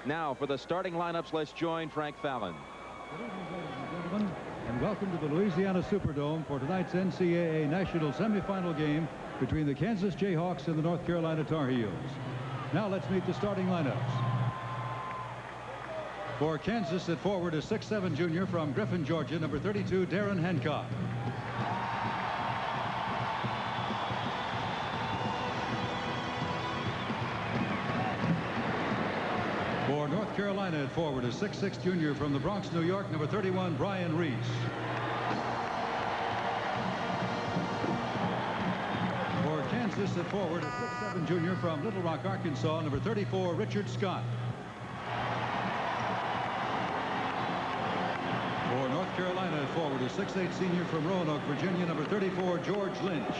Now for the starting lineups, let's join Frank Fallon. Good evening, ladies and gentlemen, and welcome to the Louisiana Superdome for tonight's NCAA National Semifinal game between the Kansas Jayhawks and the North Carolina Tar Heels. Now let's meet the starting lineups. For Kansas at forward, a 6'7" junior from Griffin, Georgia, number 32, Darren Hancock. For North Carolina at forward, a 6'6" junior from the Bronx, New York, number 31, Brian Reese. For Kansas at forward, a 6'7" junior from Little Rock, Arkansas, number 34, Richard Scott. For North Carolina at forward, a 6'8" senior from Roanoke, Virginia, number 34, George Lynch.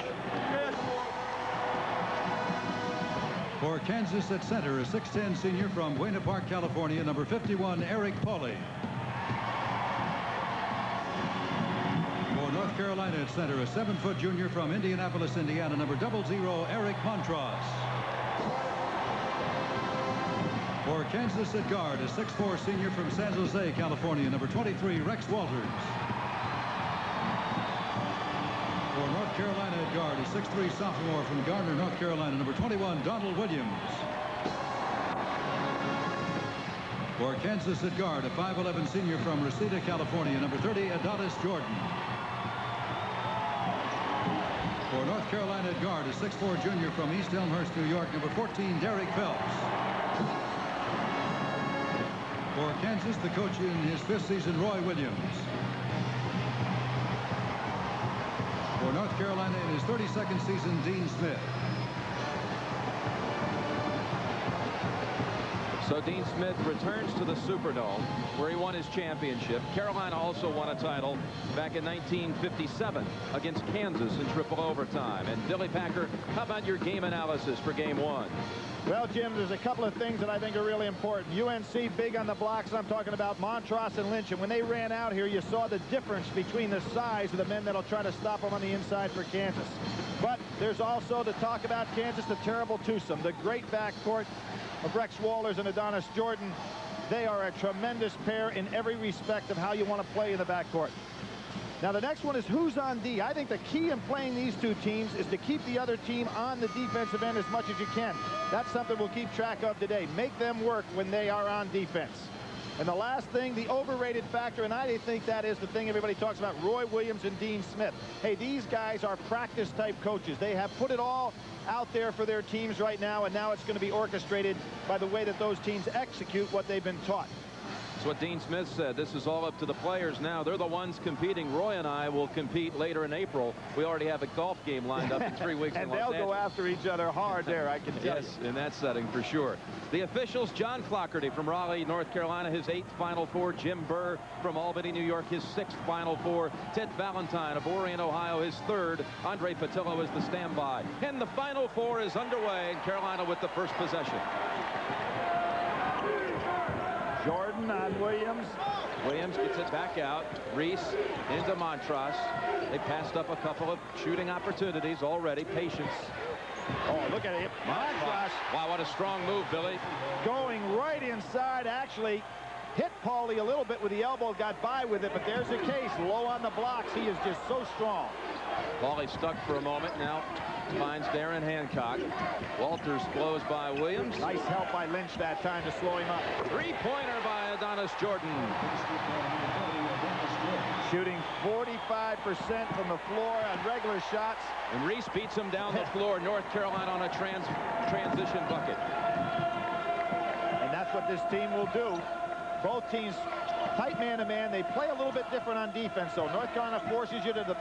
For Kansas at center, a 6'10" senior from Buena Park, California, number 51, Eric Pauley. For North Carolina at center, a 7-foot junior from Indianapolis, Indiana, number 00, Eric Montross. For Kansas at guard, a 6'4" senior from San Jose, California, number 23, Rex Walters. For North Carolina at guard, a 6'3" sophomore from Garner, North Carolina, number 21, Donald Williams. For Kansas at guard, a 5'11" senior from Reseda, California, number 30, Adonis Jordan. For North Carolina at guard, a 6'4" junior from East Elmhurst, New York, number 14, Derek Phelps. For Kansas, the coach in his 5th season, Roy Williams. For North Carolina in his 32nd season, Dean Smith. So Dean Smith returns to the Superdome, where he won his championship. Carolina also won a title back in 1957 against Kansas in triple overtime. And Billy Packer, how about your game analysis for game one? Well, Jim, there's a couple of things that I think are really important. UNC big on the blocks. I'm talking about Montross and Lynch. And when they ran out here, you saw the difference between the size of the men that'll try to stop them on the inside for Kansas. But there's also the talk about Kansas, the terrible twosome, the great backcourt of Rex Walters and Adonis Jordan. They are a tremendous pair in every respect of how you want to play in the backcourt. Now, the next one is who's on D. I think the key in playing these two teams is to keep the other team on the defensive end as much as you can. That's something we'll keep track of today. Make them work when they are on defense. And the last thing, the overrated factor, and I think that is the thing everybody talks about, Roy Williams and Dean Smith. Hey, these guys are practice-type coaches. They have put it all out there for their teams right now, and now it's going to be orchestrated by the way that those teams execute what they've been taught. That's what Dean Smith said. This is all up to the players now. They're the ones competing. Roy and I will compete later in April. We already have a golf game lined up in 3 weeks. And they'll go after each other hard there, I can tell you. Yes, in that setting for sure. The officials, John Clockerty from Raleigh, North Carolina, his 8th Final Four. Jim Burr from Albany, New York, his 6th Final Four. Ted Valentine of Orion, Ohio, his 3rd. Andre Patillo is the standby. And the Final Four is underway, and Carolina with the first possession. Jordan on Williams. Williams gets it back out. Reese into Montross. They passed up a couple of shooting opportunities already. Patience. Oh, look at it. Montross. Wow, what a strong move, Billy. Going right inside, actually hit Pauley a little bit with the elbow, got by with it, but there's the case. Low on the blocks. He is just so strong. Pauley stuck for a moment. Now finds Darren Hancock. Walters blows by Williams. Nice help by Lynch that time to slow him up. Three-pointer by Adonis Jordan. Shooting 45% from the floor on regular shots. And Reese beats him down the floor. North Carolina on a transition bucket. And that's what this team will do. Both teams tight man-to-man. They play a little bit different on defense, though. North Carolina forces you to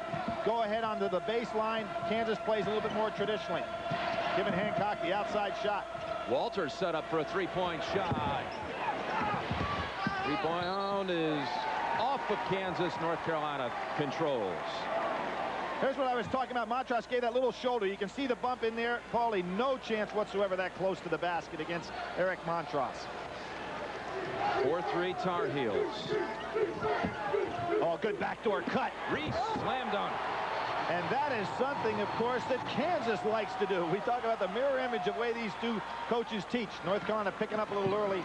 go ahead onto the baseline. Kansas plays a little bit more traditionally, giving Hancock the outside shot. Walters set up for a three-point shot. Rebound is off of Kansas. North Carolina controls. Here's what I was talking about. Montross gave that little shoulder. You can see the bump in there. Pauley, no chance whatsoever that close to the basket against Eric Montross. 4-3 Tar Heels. Oh, good backdoor cut. Reese slam dunk. And that is something, of course, that Kansas likes to do. We talk about the mirror image of the way these two coaches teach. North Carolina picking up a little early.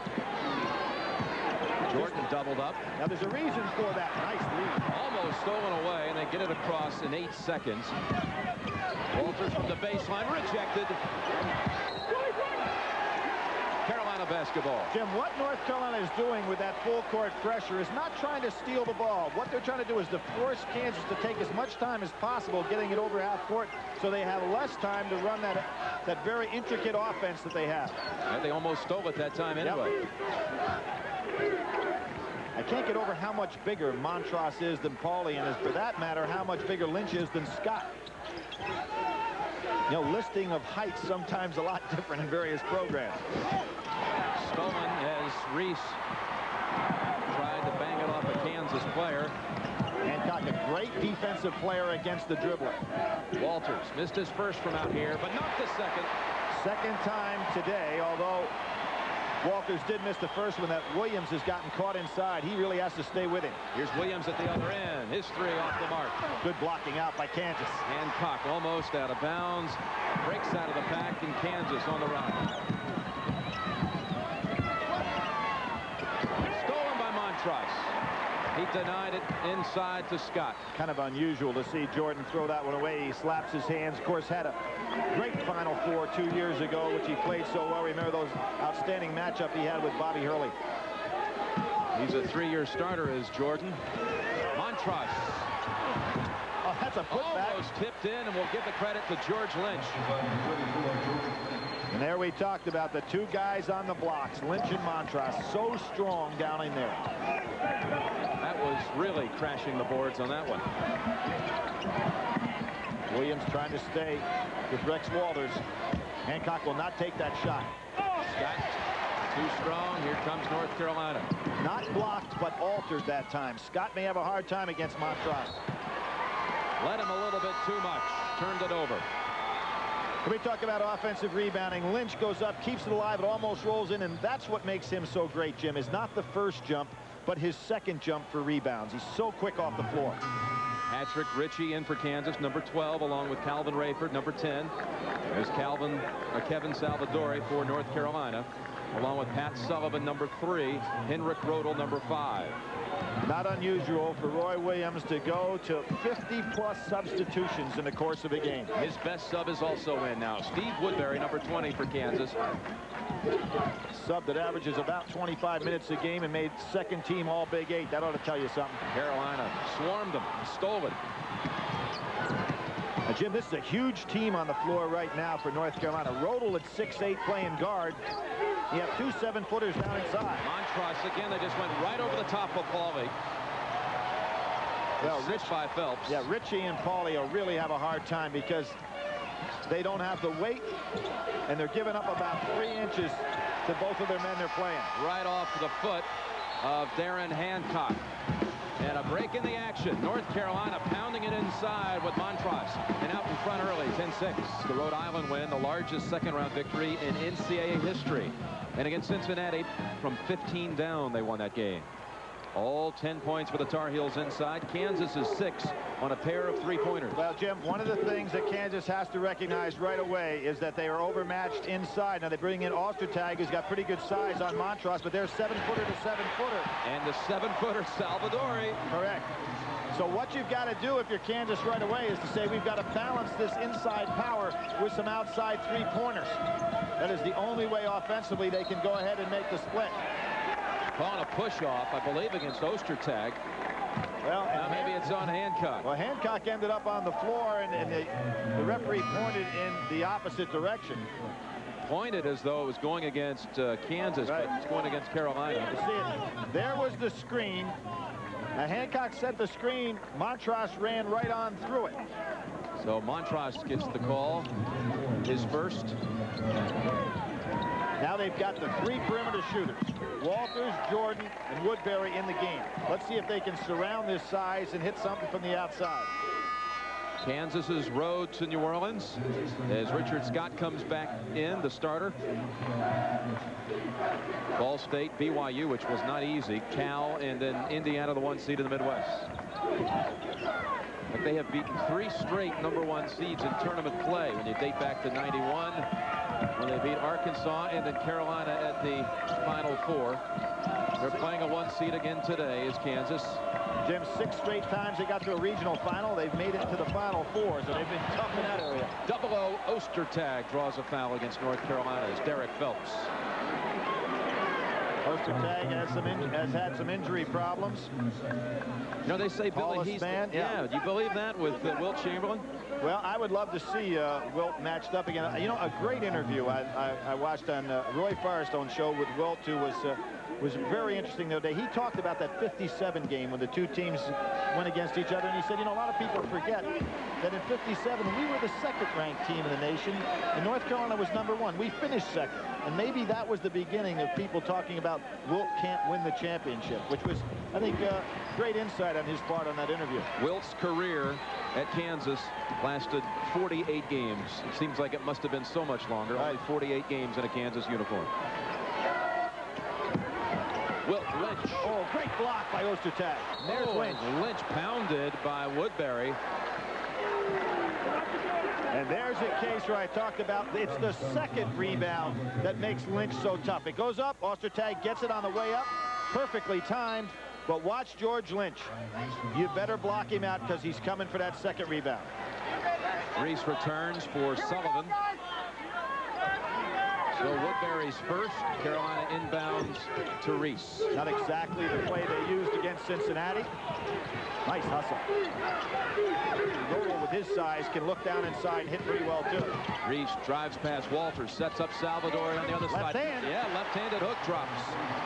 doubled up. Now there's a reason for that. Nice lead. Almost stolen away, and they get it across in 8 seconds. Walters from the baseline, rejected. Carolina basketball. Jim, what North Carolina is doing with that full court pressure is not trying to steal the ball. What they're trying to do is to force Kansas to take as much time as possible getting it over half court so they have less time to run that very intricate offense that they have. And they almost stole it that time anyway. Yep. I can't get over how much bigger Montross is than Pauly, and for that matter, how much bigger Lynch is than Scott. You know, listing of heights sometimes a lot different in various programs. Stolen as Reese tried to bang it off a Kansas player. Hancock, a great defensive player against the dribbler. Walters missed his first from out here, but not the second. Second time today, although Walters did miss the first one. That Williams has gotten caught inside. He really has to stay with him. Here's Williams at the other end. His three off the mark. Good blocking out by Kansas. Hancock almost out of bounds. Breaks out of the pack, and Kansas on the run. Stolen by Montross. He denied it inside to Scott. Kind of unusual to see Jordan throw that one away. He slaps his hands. Of course, had a great Final Four 2 years ago, which he played so well. Remember those outstanding matchup he had with Bobby Hurley. He's a 3-year starter as Jordan. Montross. Oh, that's a putback. Almost tipped in, and we'll give the credit to George Lynch. And there we talked about the two guys on the blocks, Lynch and Montross, so strong down in there. That was really crashing the boards on that one. Williams trying to stay with Rex Walters. Hancock will not take that shot. Scott, too strong. Here comes North Carolina. Not blocked, but altered that time. Scott may have a hard time against Montross. Led him a little bit too much. Turned it over. When we talk about offensive rebounding, Lynch goes up, keeps it alive, it almost rolls in, and that's what makes him so great, Jim, is not the first jump, but his second jump for rebounds. He's so quick off the floor. Patrick Ritchie in for Kansas, number 12, along with Calvin Rayford, number 10. There's Kevin Salvadori for North Carolina, along with Pat Sullivan, number 3, Henrik Rodel, number 5. Not unusual for Roy Williams to go to 50-plus substitutions in the course of a game. His best sub is also in now. Steve Woodbury, number 20 for Kansas. Sub that averages about 25 minutes a game and made second team all Big 8. That ought to tell you something. Carolina swarmed them, stole it. Now, Jim, this is a huge team on the floor right now for North Carolina. Rodel at 6'8", playing guard. You have 2 7-footers down inside. Montross again. They just went right over the top of Pauly. Well, Rich by Phelps. Yeah, Ritchie and Pauly will really have a hard time because they don't have the weight, and they're giving up about 3 inches to both of their men they're playing. Right off the foot of Darren Hancock. And a break in the action. North Carolina pounding it inside with Montross. And out in front early, 10-6. The Rhode Island win, the largest second-round victory in NCAA history. And against Cincinnati, from 15 down, they won that game. All 10 points for the Tar Heels inside. Kansas is 6 on a pair of 3-pointers. Well, Jim, one of the things that Kansas has to recognize right away is that they are overmatched inside. Now they bring in Ostertag, who's got pretty good size on Montross, but they're 7-footer to 7-footer. And the 7-footer Salvadori. Correct. So what you've got to do if you're Kansas right away is to say we've got to balance this inside power with some outside 3-pointers. That is the only way offensively they can go ahead and make the split. Calling a push-off, I believe, against Ostertag. Well, now maybe it's on Hancock. Well, Hancock ended up on the floor, and the referee pointed in the opposite direction. Pointed as though it was going against Kansas, right, but it's going against Carolina. You see it. There was the screen. Now, Hancock set the screen. Montross ran right on through it. So Montross gets the call, his first. Now they've got the 3 perimeter shooters, Walters, Jordan, and Woodbury in the game. Let's see if they can surround this size and hit something from the outside. Kansas's road to New Orleans as Richard Scott comes back in, the starter. Ball State, BYU, which was not easy, Cal, and then Indiana, the 1 seed in the Midwest. But they have beaten 3 straight #1 seeds in tournament play when you date back to '91, when they beat Arkansas and then Carolina at the Final Four. They're playing a 1 seed again today is Kansas. Jim, 6 straight times they got to a regional final. They've made it to the Final Four, so they've been tough in that area. 00 Ostertag draws a foul against North Carolina as Derek Phelps. Ostertag has had some injury problems. You know, they say Billy, he's man. Yeah, do you believe that with Wilt Chamberlain? Well, I would love to see Wilt matched up again. You know, a great interview I watched on Roy Firestone's show with Wilt, who was very interesting the other day. He talked about that 57 game when the two teams went against each other, and he said, you know, a lot of people forget that in 57 we were the 2nd ranked team in the nation and North Carolina was #1. We finished 2nd, and maybe that was the beginning of people talking about Wilt can't win the championship, which was, I think, great insight on his part on that interview. Wilt's career at Kansas lasted 48 games. It seems like it must have been so much longer. Only 48 games in a Kansas uniform. Wilt, Lynch. Oh, great block by Ostertag. There's Lynch. Lynch pounded by Woodbury. And there's a case where I talked about it's the 2nd rebound that makes Lynch so tough. It goes up. Ostertag gets it on the way up. Perfectly timed. But watch George Lynch. You better block him out because he's coming for that 2nd rebound. Reese returns for Sullivan. So Woodbury's first. Carolina inbounds to Reese. Not exactly the play they used against Cincinnati. Nice hustle. Lowell, with his size, can look down inside and hit pretty well, too. Reese drives past Walters, sets up Salvador on the other side. Hand. Yeah, left-handed hook drops.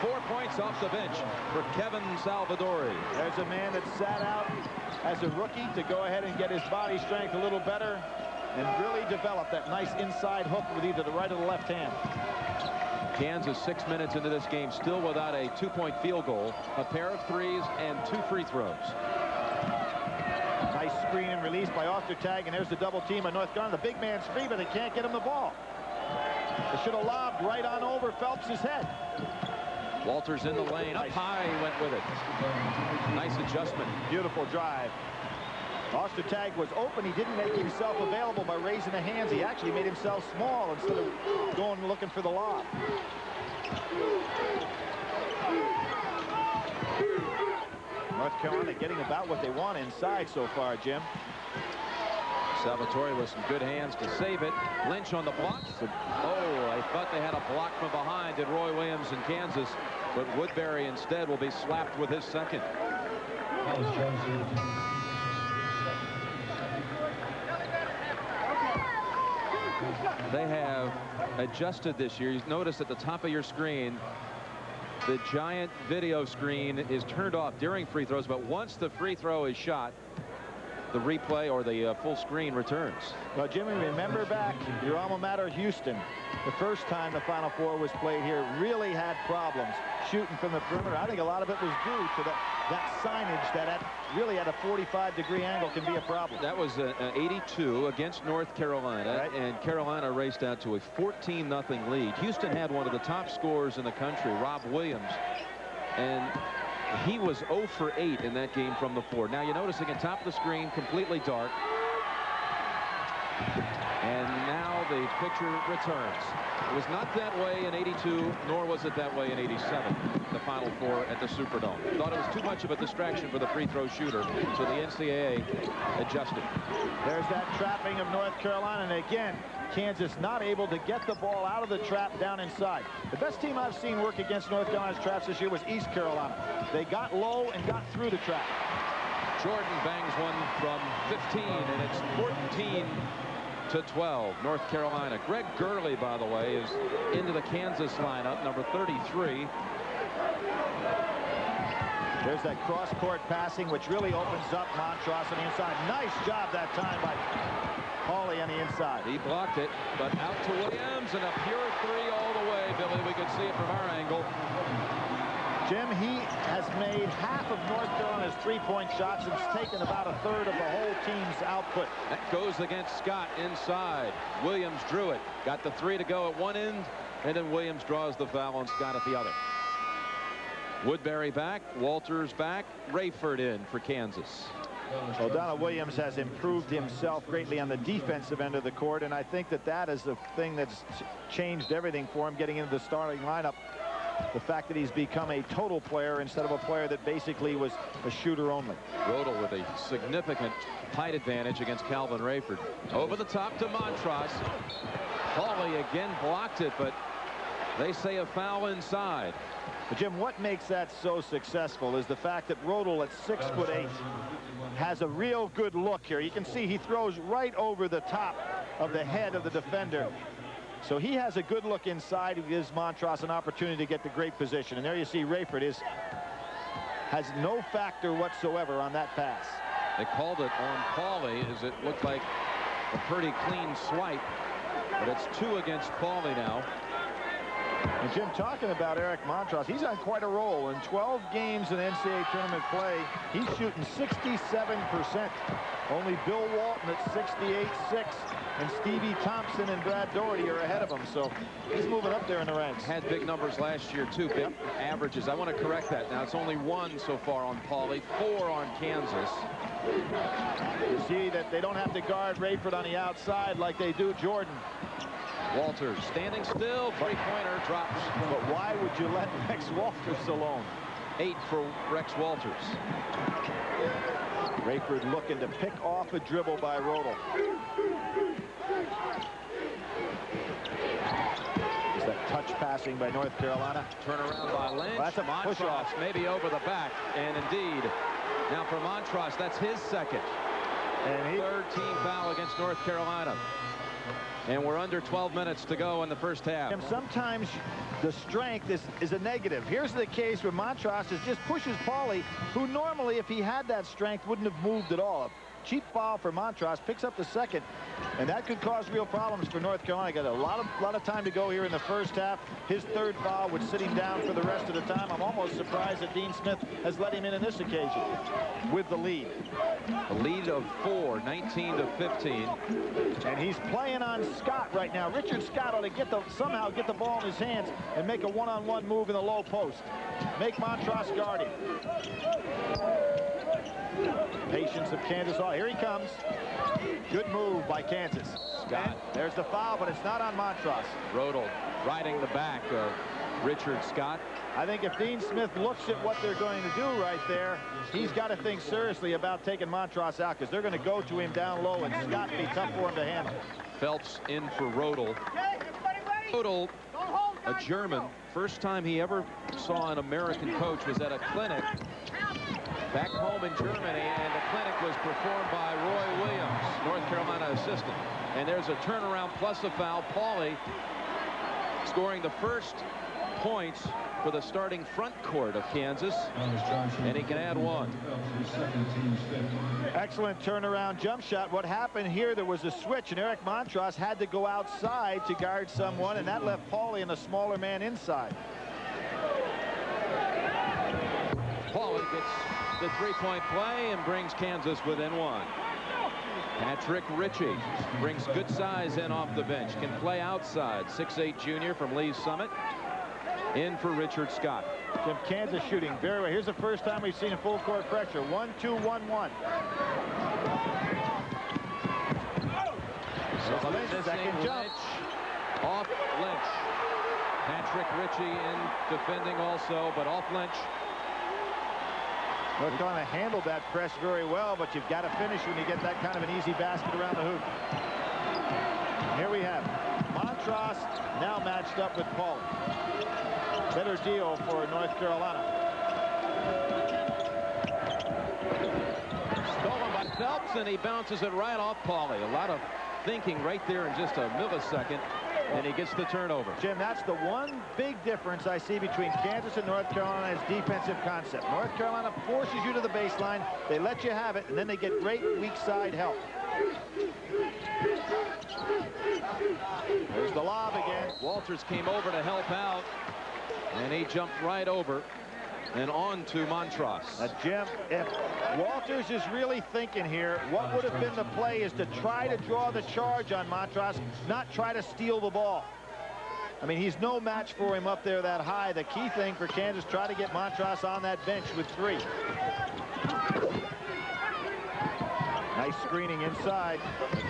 4 points off the bench for Kevin Salvadori. There's a man that sat out as a rookie to go ahead and get his body strength a little better and really develop that nice inside hook with either the right or the left hand. Kansas 6 minutes into this game still without a 2-point field goal, a pair of threes and 2 free throws. Nice screen and release by Ostertag, and there's the double team on North Carolina. The big man's free, but they can't get him the ball. They should have lobbed right on over Phelps' head. Walters in the lane, up high, he went with it. Nice adjustment. Beautiful drive. Ostertag was open. He didn't make himself available by raising the hands. He actually made himself small instead of going looking for the lob. North Carolina getting about what they want inside so far, Jim. Salvatore with some good hands to save it. Lynch on the block. Oh, I thought they had a block from behind at Roy Williams in Kansas, but Woodbury instead will be slapped with his 2nd. They have adjusted this year. You notice at the top of your screen, the giant video screen is turned off during free throws, but once the free throw is shot, the replay or the full screen returns. Well, Jimmy, remember back your alma mater, Houston, the first time the Final Four was played here, really had problems shooting from the perimeter. I think a lot of it was due to that signage that really at a 45-degree angle can be a problem. That was an 82 against North Carolina, right. And Carolina raced out to a 14-0 lead. Houston had one of the top scorers in the country, Rob Williams, and he was 0 for 8 in that game from the floor. Now you're noticing at top of the screen, completely dark. And now the picture returns. It was not that way in 82, nor was it that way in 87, the Final Four at the Superdome. Thought it was too much of a distraction for the free throw shooter, so the NCAA adjusted. There's that trapping of North Carolina, and again, Kansas not able to get the ball out of the trap down inside. The best team I've seen work against North Carolina's traps this year was East Carolina. They got low and got through the trap. Jordan bangs one from 15, and it's 14-12, North Carolina. Greg Gurley, by the way, is into the Kansas lineup, number 33. There's that cross-court passing, which really opens up Montross on the inside. Nice job that time by Hawley on the inside. He blocked it, but out to Williams, and a pure 3 all the way, Billy. We could see it from our angle. Jim, he has made half of North Carolina's three-point shots and has taken about a third of the whole team's output. That goes against Scott inside. Williams drew it. Got the 3 to go at one end, and then Williams draws the foul on Scott at the other. Woodbury back, Walters back, Rayford in for Kansas. Well, Donald Williams has improved himself greatly on the defensive end of the court, and I think that is the thing that's changed everything for him getting into the starting lineup. the fact that he's become a total player instead of a player that basically was a shooter only. Rodel with a significant height advantage against Calvin Rayford. Over the top to Montross. Pauly again blocked it, but they say a foul inside. But Jim, what makes that so successful is the fact that Rodel at 6'8" has a real good look here. You can see he throws right over the top of the head of the defender. So he has a good look inside. He gives Montross an opportunity to get the great position. And there you see Rayford has no factor whatsoever on that pass. They called it on Pauly as it looked like a pretty clean swipe. But it's 2 against Pauly now. And Jim, talking about Eric Montross, he's on quite a roll. In 12 games in NCAA tournament play, he's shooting 67%. Only Bill Walton at 68.6, and Stevie Thompson and Brad Doherty are ahead of him. So he's moving up there in the ranks. Had big numbers last year, too. Big averages. I want to correct that. Now, it's only 1 so far on Pauly, 4 on Kansas. You see that they don't have to guard Rayford on the outside like they do Jordan. Walters standing still. Three-pointer drops. But why would you let Rex Walters alone? 8 for Rex Walters. Rayford looking to pick off a dribble by Rodel. Is that touch passing by North Carolina? Turnaround by Lynch. Well, that's a push-off. Maybe over the back. And indeed, now for Montross, that's his second. And third team foul against North Carolina. And we're under 12 minutes to go in the first half. Sometimes the strength is a negative. Here's the case where Montross just pushes Pauly, who normally, if he had that strength, wouldn't have moved at all. A cheap foul for Montross, picks up the second, and that could cause real problems for North Carolina. Got a lot of time to go here in the first half. His third foul would sit him down for the rest of the time. I'm almost surprised that Dean Smith has let him in this occasion with the lead. A lead of 4, 19-15. And he's playing on Scott right now. Richard Scott ought to somehow get the ball in his hands and make a one-on-one move in the low post. Make Montross guard him. Patience of Kansas. Oh, here he comes. Good move by Kansas. Scott. And there's the foul, but it's not on Montross. Rodel riding the back of Richard Scott. I think if Dean Smith looks at what they're going to do right there, he's got to think seriously about taking Montross out, because they're going to go to him down low, and Scott be tough for him to handle. Phelps in for Rodel. Rodel, a German, first time he ever saw an American coach was at a clinic back home in Germany, and the clinic was performed by Roy Williams, North Carolina assistant. And there's a turnaround plus a foul. Pauly scoring the first points for the starting front court of Kansas, and he can add 1. Excellent turnaround jump shot. What happened here, there was a switch, and Eric Montross had to go outside to guard someone, and that left Pauly and a smaller man inside. Pauly gets the three-point play and brings Kansas within 1. Patrick Ritchie brings good size in off the bench, can play outside. 6'8" junior from Lee's Summit. In for Richard Scott. Jim, Kansas shooting very well. Here's the first time we've seen a full court pressure. 1-2-1-1. So Lynch, second jump. Off Lynch. Patrick Ritchie in defending also, but off Lynch. North Carolina handled that press very well, but you've got to finish when you get that kind of an easy basket around the hoop. Here we have Montross now matched up with Pauly. Better deal for North Carolina. Stolen by Phelps, and he bounces it right off Pauly. A lot of thinking right there in just a millisecond, and he gets the turnover. Jim, that's the one big difference I see between Kansas and North Carolina's defensive concept. North Carolina forces you to the baseline, they let you have it, and then they get great weak side help. There's the lob again. Walters came over to help out, and he jumped right over and on to Montross. Jim, if Walters is really thinking here, what would have been the play is to try to draw the charge on Montross, not try to steal the ball. I mean, he's no match for him up there that high. The key thing for Kansas, try to get Montross on that bench with 3. Nice screening inside.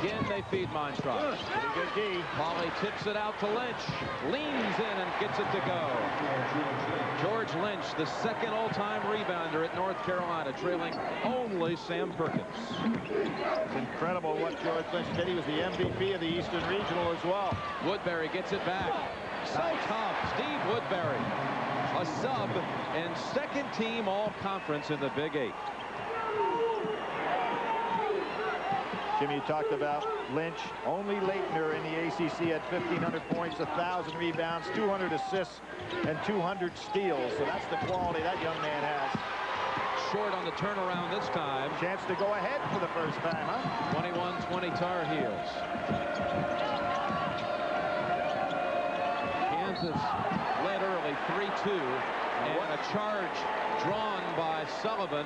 Again, they feed Montross. Pretty good D. Pauly tips it out to Lynch. Leans in and gets it to go. George Lynch, the second all-time rebounder at North Carolina, trailing only Sam Perkins. It's incredible what George Lynch did. He was the MVP of the Eastern Regional as well. Woodbury gets it back. So tough. Steve Woodbury, a sub and second team all-conference in the Big 8. Jim, you talked about Lynch. Only Leitner in the ACC had 1,500 points, 1,000 rebounds, 200 assists, and 200 steals. So that's the quality that young man has. Short on the turnaround this time. Chance to go ahead for the first time, huh? 21-20 Tar Heels. Kansas led early 3-2, and a charge drawn by Sullivan.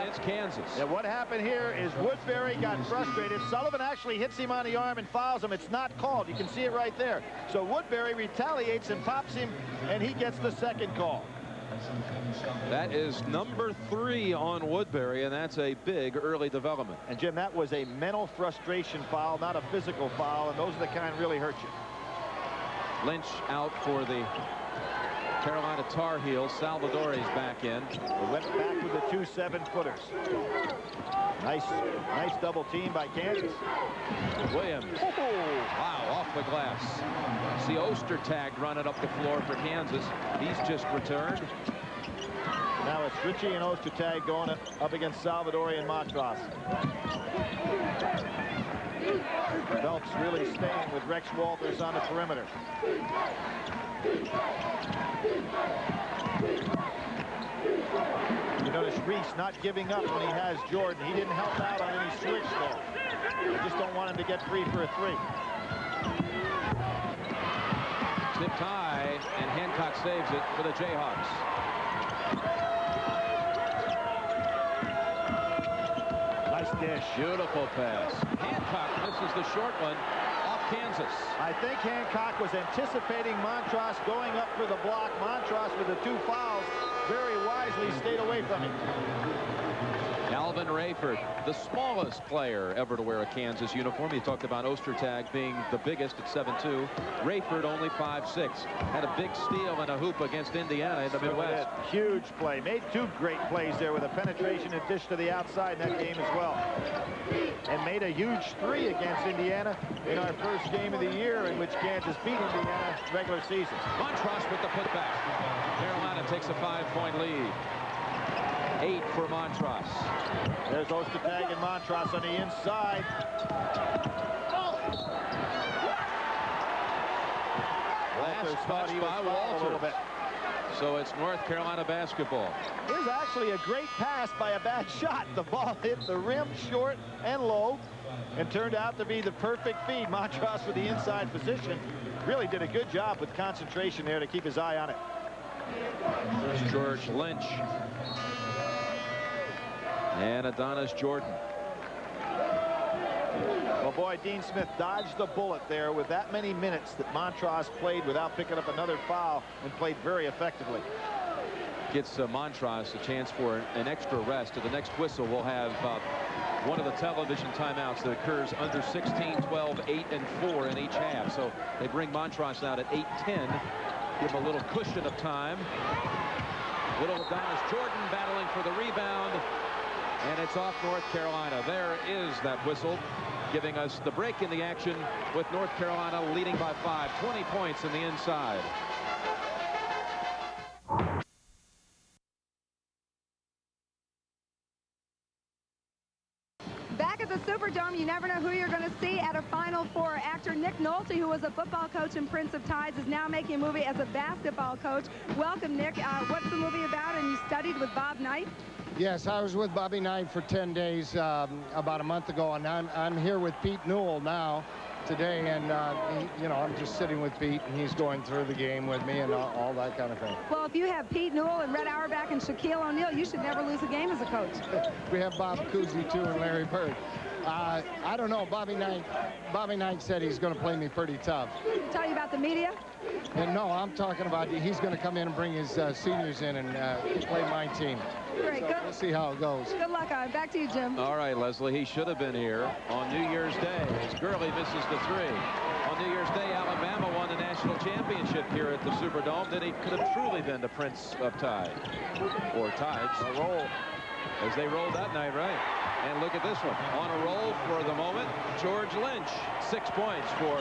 It's Kansas. Yeah, what happened here is Woodbury got frustrated. Sullivan actually hits him on the arm and fouls him. It's not called. You can see it right there. So Woodbury retaliates and pops him, and he gets the second call. That is number 3 on Woodbury, and that's a big early development. And Jim, that was a mental frustration foul, not a physical foul, and those are the kind really hurt you. Lynch out for the Carolina Tar Heels. Salvadore's back in. We went back with the 2 7-footers. Nice double team by Kansas. Williams. Wow, off the glass. See Ostertag running up the floor for Kansas. He's just returned. Now it's Ritchie and Ostertag going up against Salvadori and Montross. Phelps really staying with Rex Walters on the perimeter. You notice Reese not giving up when he has Jordan. He didn't help out on any switch there. They just don't want him to get free for a 3. Tipped high, and Hancock saves it for the Jayhawks. Nice dish. Beautiful pass. Hancock misses the short one off Kansas. I think Hancock was anticipating Montross going up for the block. Montross with the 2 fouls very wisely stayed away from him. Calvin Rayford, the smallest player ever to wear a Kansas uniform. You talked about Ostertag being the biggest at 7'2". Rayford only 5'6". Had a big steal and a hoop against Indiana in the Midwest. Huge play. Made 2 great plays there with a penetration and dish to the outside in that game as well. And made a huge 3 against Indiana in our first game of the year, in which Kansas beat Indiana regular season. Montross with the putback. Carolina takes a 5-point lead. 8 for Montross. There's Ostertag and Montross on the inside. Last touch by Walter. So it's North Carolina basketball. Here's actually a great pass by a bad shot. The ball hit the rim short and low and turned out to be the perfect feed. Montross with the inside position really did a good job with concentration there to keep his eye on it. There's George Lynch and Adonis Jordan. Well, boy, Dean Smith dodged the bullet there with that many minutes that Montross played without picking up another foul, and played very effectively. Gets Montross a chance for an extra rest. At the next whistle, we'll have one of the television timeouts that occurs under 16, 12, 8, and 4 in each half. So they bring Montross out at 8:10. Give him a little cushion of time. Little Adonis Jordan battling for the rebound. And it's off North Carolina. There is that whistle, giving us the break in the action with North Carolina leading by 5. 20 points in the inside. Back at the Superdome, you never know who you're going to see at a Final Four. Actor Nick Nolte, who was a football coach in Prince of Tides, is now making a movie as a basketball coach. Welcome, Nick. What's the movie about? And you studied with Bob Knight? Yes, I was with Bobby Knight for 10 days about a month ago, and I'm here with Pete Newell now today, and I'm just sitting with Pete, and he's going through the game with me and all that kind of thing. Well, if you have Pete Newell and Red Auerbach and Shaquille O'Neal, you should never lose a game as a coach. We have Bob Cousy too, and Larry Bird. I don't know. Bobby Knight said he's going to play me pretty tough. Tell you about the media? And no, I'm talking about he's going to come in and bring his seniors in and play my team. Great. So we'll see how it goes. Good luck on it. Back to you, Jim. All right, Leslie, he should have been here on New Year's Day as Gurley misses the 3. On New Year's Day, Alabama won the national championship here at the Superdome. Then he could have truly been the Prince of Tide, or Tides. A roll. As they rolled that night, right? And look at this one. On a roll for the moment, George Lynch. 6 points for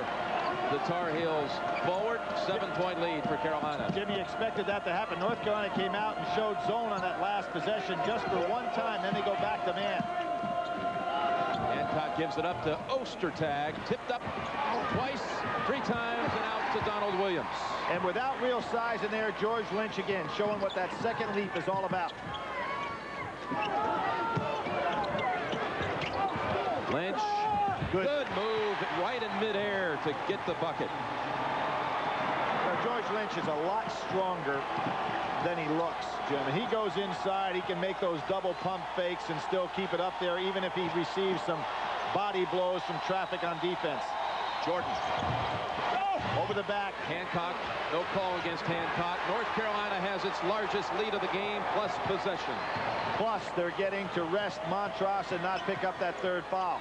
the Tar Heels forward. 7-point lead for Carolina. Jimmy expected that to happen. North Carolina came out and showed zone on that last possession just for one time. Then they go back to man. Hancock gives it up to Ostertag. Tipped up twice, 3 times, and out to Donald Williams. And without real size in there, George Lynch again showing what that second leap is all about. Lynch, good move right in midair to get the bucket. Now, George Lynch is a lot stronger than he looks, Jim. And he goes inside, he can make those double pump fakes and still keep it up there, even if he receives some body blows from traffic on defense. Jordan. Over the back. Hancock, no call against Hancock. North Carolina has its largest lead of the game, plus possession. Plus, they're getting to rest Montross and not pick up that 3rd foul.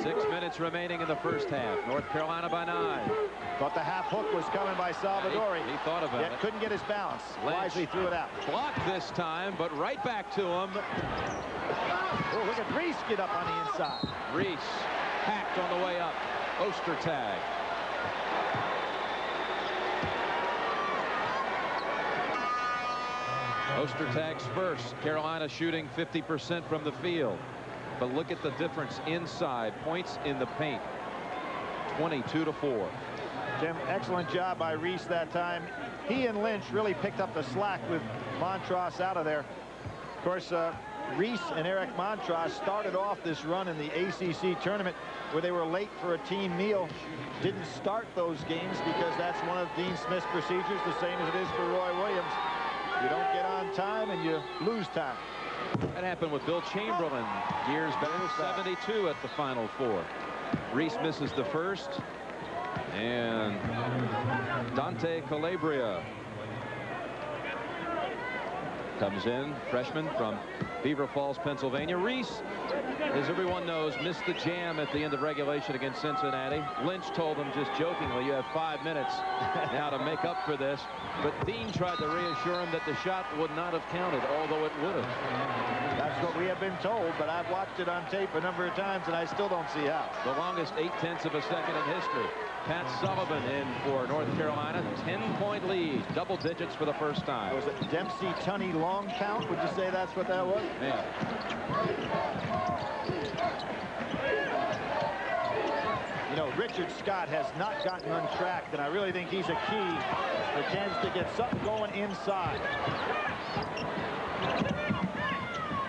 Six minutes remaining in the first half. North Carolina by 9. Thought the half hook was coming by Salvadori. He thought about yet it. Couldn't get his balance. Lynch Wisely threw it out. Blocked this time, but right back to him. Oh, look at Reese get up on the inside. Reese hacked on the way up. Ostertag. Ostertag's first. Carolina shooting 50% from the field. But look at the difference inside. Points in the paint. 22-4. Jim, excellent job by Reese that time. He and Lynch really picked up the slack with Montross out of there. Of course, Reese and Eric Montross started off this run in the ACC tournament where they were late for a team meal. Didn't start those games because that's one of Dean Smith's procedures, the same as it is for Roy Williams. You don't get on time and you lose time. That happened with Bill Chamberlain years back, 72 at the Final Four. Reese misses the first. And Dante Calabria comes in, freshman from Beaver Falls, Pennsylvania. Reese, as everyone knows, missed the jam at the end of regulation against Cincinnati. Lynch told him just jokingly, you have 5 minutes now to make up for this. But Dean tried to reassure him that the shot would not have counted, although it would have. That's what we have been told, but I've watched it on tape a number of times, and I still don't see how. The longest 0.8 of a second in history. Pat Sullivan in for North Carolina. 10-point lead. Double digits for the first time. Was it Dempsey-Tunney long count? Would you say that's what that was? Yeah. You know, Richard Scott has not gotten untracked, and I really think he's a key for Kansas to get something going inside.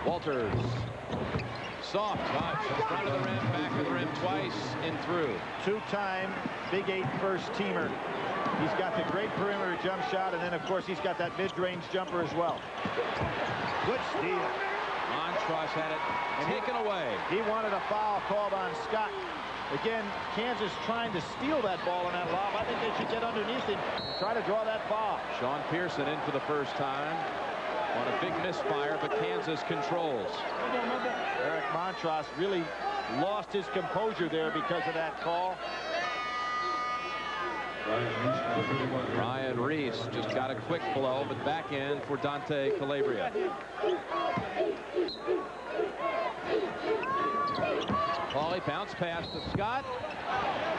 Walters. Soft touch in front of the rim, back of the rim twice, and through. 2-time Big 8 first-teamer. He's got the great perimeter jump shot, and then, of course, he's got that mid-range jumper as well. Good steal. Montross had it taken away. He wanted a foul called on Scott. Again, Kansas trying to steal that ball in that lob. I think they should get underneath him and try to draw that foul. Sean Pearson in for the first time on a big misfire, but Kansas controls. Eric Montross really lost his composure there because of that call. Ryan Reese just got a quick blow, but back in for Dante Calabria. Pauly bounce pass to Scott,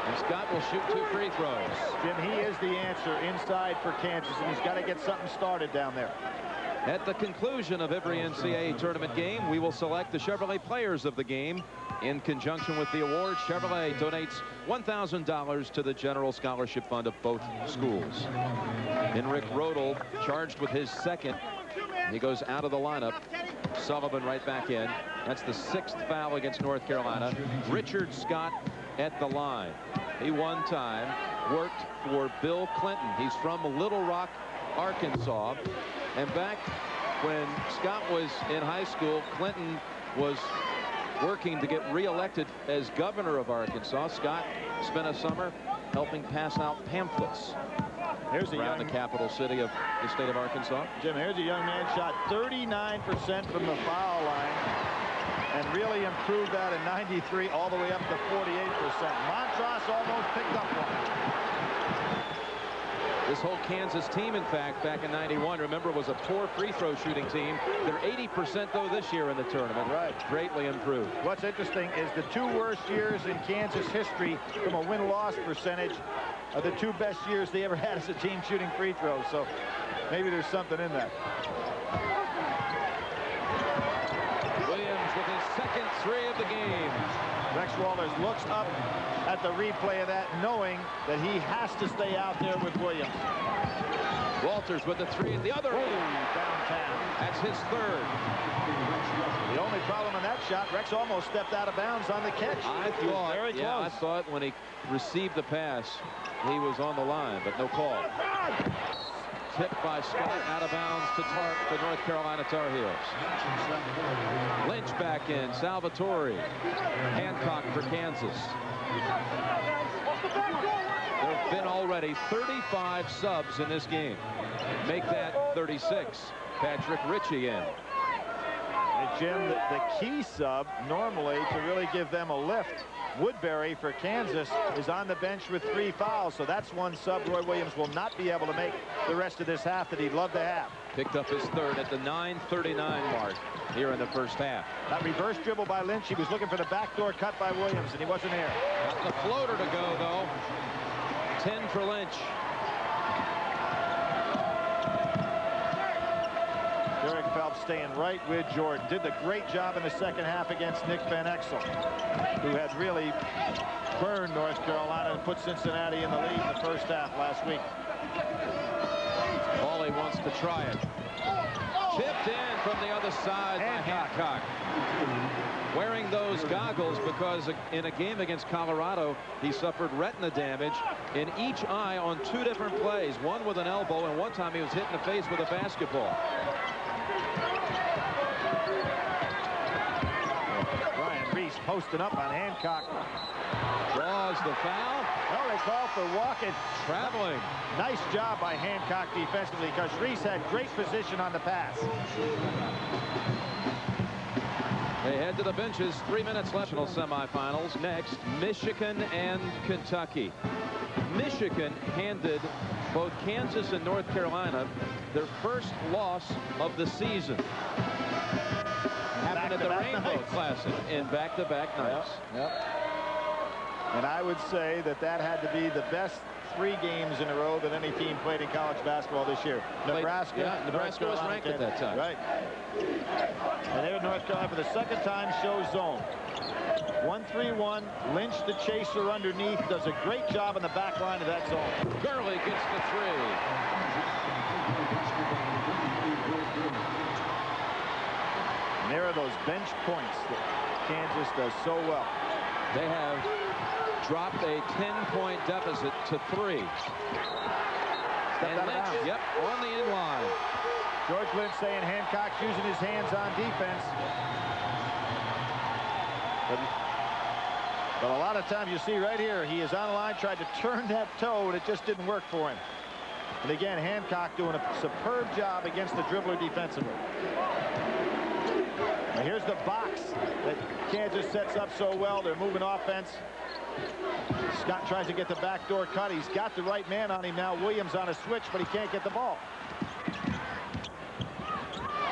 and Scott will shoot 2 free throws. Jim, he is the answer inside for Kansas, and he's got to get something started down there. At the conclusion of every NCAA tournament game, we will select the Chevrolet players of the game. In conjunction with the award, Chevrolet donates $1,000 to the General Scholarship Fund of both schools. Henrik Rodel charged with his second. He goes out of the lineup. Sullivan right back in. That's the 6th foul against North Carolina. Richard Scott at the line. He one time worked for Bill Clinton. He's from Little Rock, Arkansas. And back when Scott was in high school, Clinton was working to get re-elected as governor of Arkansas. Scott spent a summer helping pass out pamphlets around the capital city of the state of Arkansas. Jim, here's a young man shot 39% from the foul line and really improved that in 93 all the way up to 48%. Montross almost picked up one. This whole Kansas team, in fact, back in 91, remember, was a poor free throw shooting team. They're 80% though this year in the tournament. Right. Greatly improved. What's interesting is the 2 worst years in Kansas history from a win-loss percentage are the 2 best years they ever had as a team shooting free throws. So maybe there's something in that. Williams with his second 3 of the game. Rex Walters looks up at the replay of that, knowing that he has to stay out there with Williams. Walters with the 3 and the other. Downtown. That's his 3rd. The only problem on that shot, Rex almost stepped out of bounds on the catch. I thought when he received the pass, he was on the line, but no call. Tipped by Scott out of bounds to North Carolina Tar Heels. Lynch back in. Salvatore. Hancock for Kansas. There have been already 35 subs in this game. Make that 36. Patrick Ritchie in. And Jim, the key sub normally to really give them a lift, Woodbury for Kansas, is on the bench with 3 fouls. So that's one sub Roy Williams will not be able to make the rest of this half that he'd love to have. Picked up his 3rd at the 9:39 mark here in the first half. That reverse dribble by Lynch. He was looking for the backdoor cut by Williams, and he wasn't there. Got the floater to go, though. 10 for Lynch. Derek Phelps staying right with Jordan. Did the great job in the second half against Nick Van Exel, who had really burned North Carolina and put Cincinnati in the lead in the first half last week. Paulie wants to try it. Chipped in from the other side by Hancock. Wearing those goggles because in a game against Colorado, he suffered retina damage in each eye on 2 different plays. One with an elbow, and one time he was hit in the face with a basketball. Brian Reese posting up on Hancock. Draws the foul. Well, they call for walking. Traveling. Nice job by Hancock defensively because Reese had great position on the pass. They head to the benches. 3 minutes left. Semifinals. Next, Michigan and Kentucky. Michigan handed both Kansas and North Carolina their first loss of the season. Happened at the Rainbow Classic in back-to-back nights. Yep. And I would say that had to be the best 3 games in a row that any team played in college basketball this year. Nebraska. Nebraska was ranked at that time. Right. And there North Carolina for the second time shows zone. 1-3-1. Lynch, the chaser underneath, does a great job on the back line of that zone. Gurley gets the 3. And there are those bench points that Kansas does so well. They have dropped a 10-point deficit to 3. And Lynch, on the in-line. George Lynch saying Hancock's using his hands on defense. But a lot of times you see right here, he is on the line, tried to turn that toe, and it just didn't work for him. And again, Hancock doing a superb job against the dribbler defensively. Now here's the box that Kansas sets up so well. They're moving offense. Scott tries to get the backdoor cut. He's got the right man on him now. Williams on a switch, but he can't get the ball.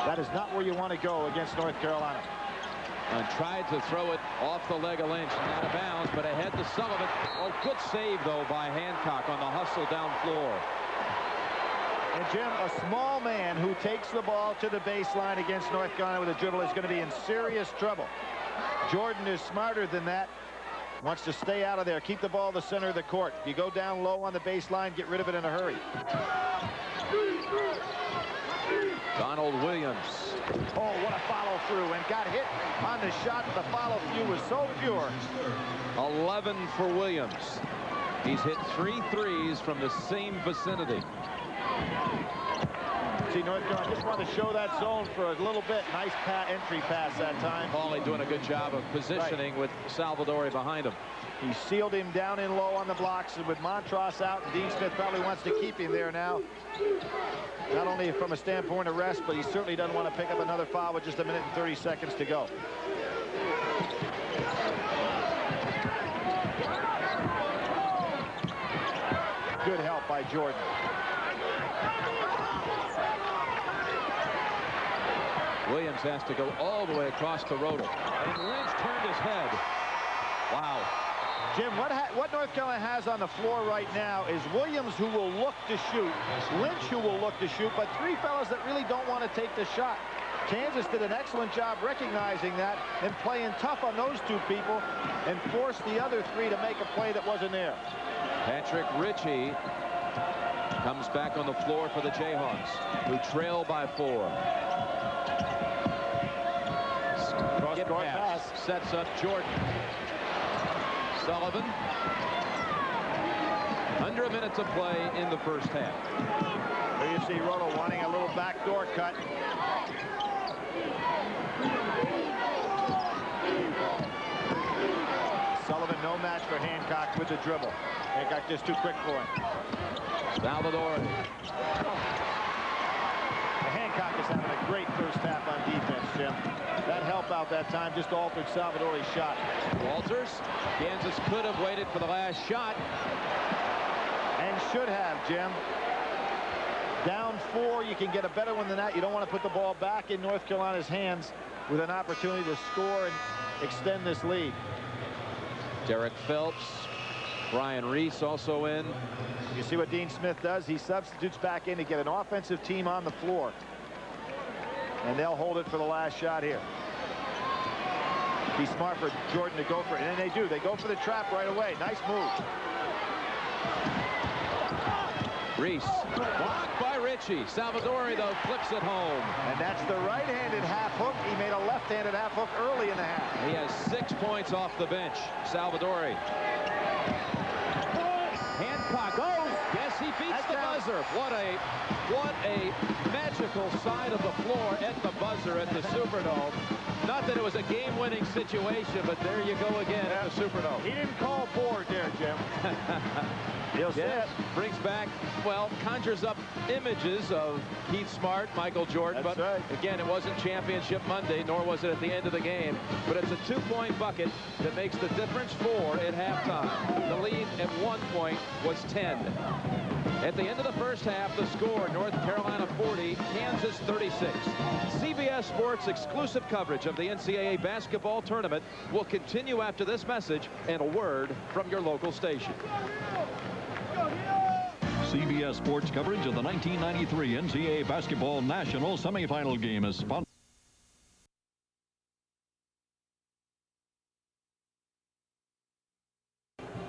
That is not where you want to go against North Carolina. And tried to throw it off the leg of Lynch and out of bounds, but ahead to Sullivan. Oh, good save, though, by Hancock on the hustle down floor. And, Jim, a small man who takes the ball to the baseline against North Carolina with a dribble is going to be in serious trouble. Jordan is smarter than that. Wants to stay out of there. Keep the ball in the center of the court. If you go down low on the baseline, get rid of it in a hurry. Donald Williams. Oh, what a follow through, and got hit on the shot. The follow through was so pure. 11 for Williams. He's hit 3 threes from the same vicinity. see North Carolina just wanted to show that zone for a little bit. Nice entry pass that time. Paulie doing a good job of positioning with Salvadori behind him. He sealed him down in low on the blocks, and with Montross out, and Dean Smith probably wants to keep him there now. Not only from a standpoint of rest, but he certainly doesn't want to pick up another foul with just 1 minute and 30 seconds to go. Good help by Jordan. Williams has to go all the way across the rotor. And Lynch turned his head. Wow. Jim, what North Carolina has on the floor right now is Williams, who will look to shoot, Lynch, who will look to shoot, but three fellas that really don't want to take the shot. Kansas did an excellent job recognizing that and playing tough on those two people and forced the other three to make a play that wasn't there. Patrick Ritchie comes back on the floor for the Jayhawks, who trail by 4. Cross-court pass. Sets up Jordan. Sullivan. Under a minute to play in the first half. There you see Roto wanting a little backdoor cut. Sullivan no match for Hancock with the dribble. Hancock just too quick for him. Salvadori. Hancock is having a great first half on defense, Jim. That help out that time just altered Salvadori's shot. Walters. Kansas could have waited for the last shot. And should have, Jim. Down 4, you can get a better one than that. You don't want to put the ball back in North Carolina's hands with an opportunity to score and extend this lead. Derek Phelps. Brian Reese also in. You see what Dean Smith does? He substitutes back in to get an offensive team on the floor. And they'll hold it for the last shot here. Be smart for Jordan to go for it. And they do. They go for the trap right away. Nice move. Reese. Blocked by Ritchie. Salvadori, though, flips it home. And that's the right-handed half hook. He made a left-handed half hook early in the half. He has 6 points off the bench. Salvadori. Hancock goes. Yes, he beats the buzzer. What a magical side of the floor at the buzzer at the Superdome. Not that it was a game-winning situation, but there you go again at the Superdome. He didn't call board there, Jim. He'll yes, brings back, well, conjures up images of Keith Smart, Michael Jordan. That's but right. Again, it wasn't Championship Monday, nor was it at the end of the game. But it's a 2-point bucket that makes the difference 4 at halftime. The lead at 1 point was 10. At the end of the first half, the score, North Carolina 40, Kansas 36. CBS Sports exclusive coverage of the NCAA basketball tournament will continue after this message and a word from your local station. CBS Sports coverage of the 1993 NCAA Basketball National Semifinal game is sponsored.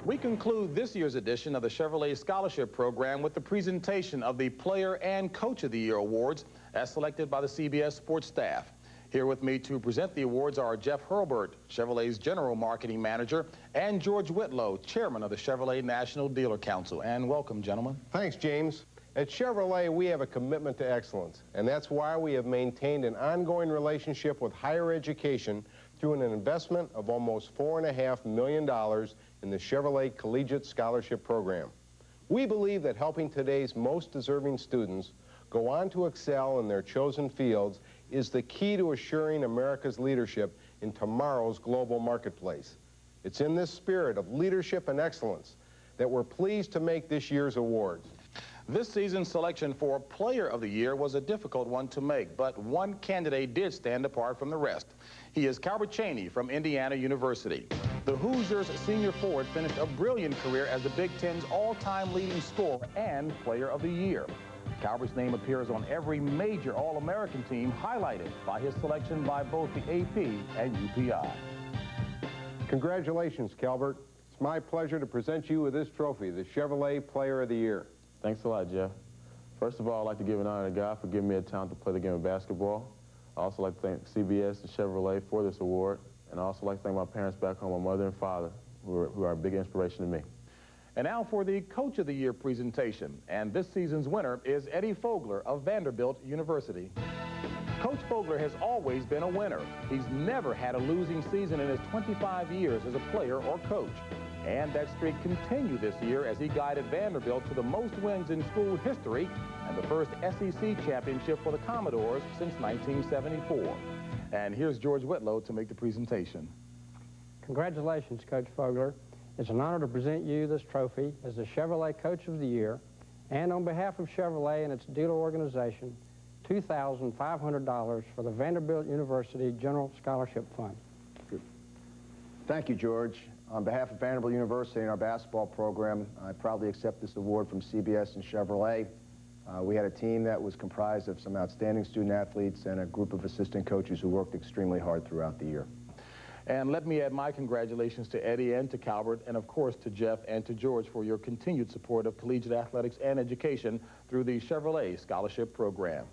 We conclude this year's edition of the Chevrolet Scholarship Program with the presentation of the Player and Coach of the Year awards as selected by the CBS Sports staff. Here with me to present the awards are Jeff Hurlburt, Chevrolet's General Marketing Manager, and George Whitlow, Chairman of the Chevrolet National Dealer Council. And welcome, gentlemen. Thanks, James. At Chevrolet, we have a commitment to excellence, and that's why we have maintained an ongoing relationship with higher education through an investment of almost $4.5 million in the Chevrolet Collegiate Scholarship Program. We believe that helping today's most deserving students go on to excel in their chosen fields is the key to assuring America's leadership in tomorrow's global marketplace. It's in this spirit of leadership and excellence that we're pleased to make this year's awards. This season's selection for Player of the Year was a difficult one to make, but one candidate did stand apart from the rest. He is Calbert Chaney from Indiana University. The Hoosiers senior forward finished a brilliant career as the Big Ten's all-time leading scorer and Player of the Year. Calbert's name appears on every major All-American team, highlighted by his selection by both the AP and UPI. Congratulations, Calbert. It's my pleasure to present you with this trophy, the Chevrolet Player of the Year. Thanks a lot, Jeff. First of all, I'd like to give an honor to God for giving me a talent to play the game of basketball. I'd also like to thank CBS and Chevrolet for this award, and I'd also like to thank my parents back home, my mother and father, who are a big inspiration to me. And now for the Coach of the Year presentation. And this season's winner is Eddie Fogler of Vanderbilt University. Coach Fogler has always been a winner. He's never had a losing season in his 25 years as a player or coach. And that streak continued this year as he guided Vanderbilt to the most wins in school history and the first SEC championship for the Commodores since 1974. And here's George Whitlow to make the presentation. Congratulations, Coach Fogler. It's an honor to present you this trophy as the Chevrolet Coach of the Year, and on behalf of Chevrolet and its dealer organization, $2,500 for the Vanderbilt University General Scholarship Fund. Thank you, George. On behalf of Vanderbilt University and our basketball program, I proudly accept this award from CBS and Chevrolet. We had a team that was comprised of some outstanding student athletes and a group of assistant coaches who worked extremely hard throughout the year. And let me add my congratulations to Eddie and to Calvert, and of course to Jeff and to George for your continued support of collegiate athletics and education through the Chevrolet Scholarship Program.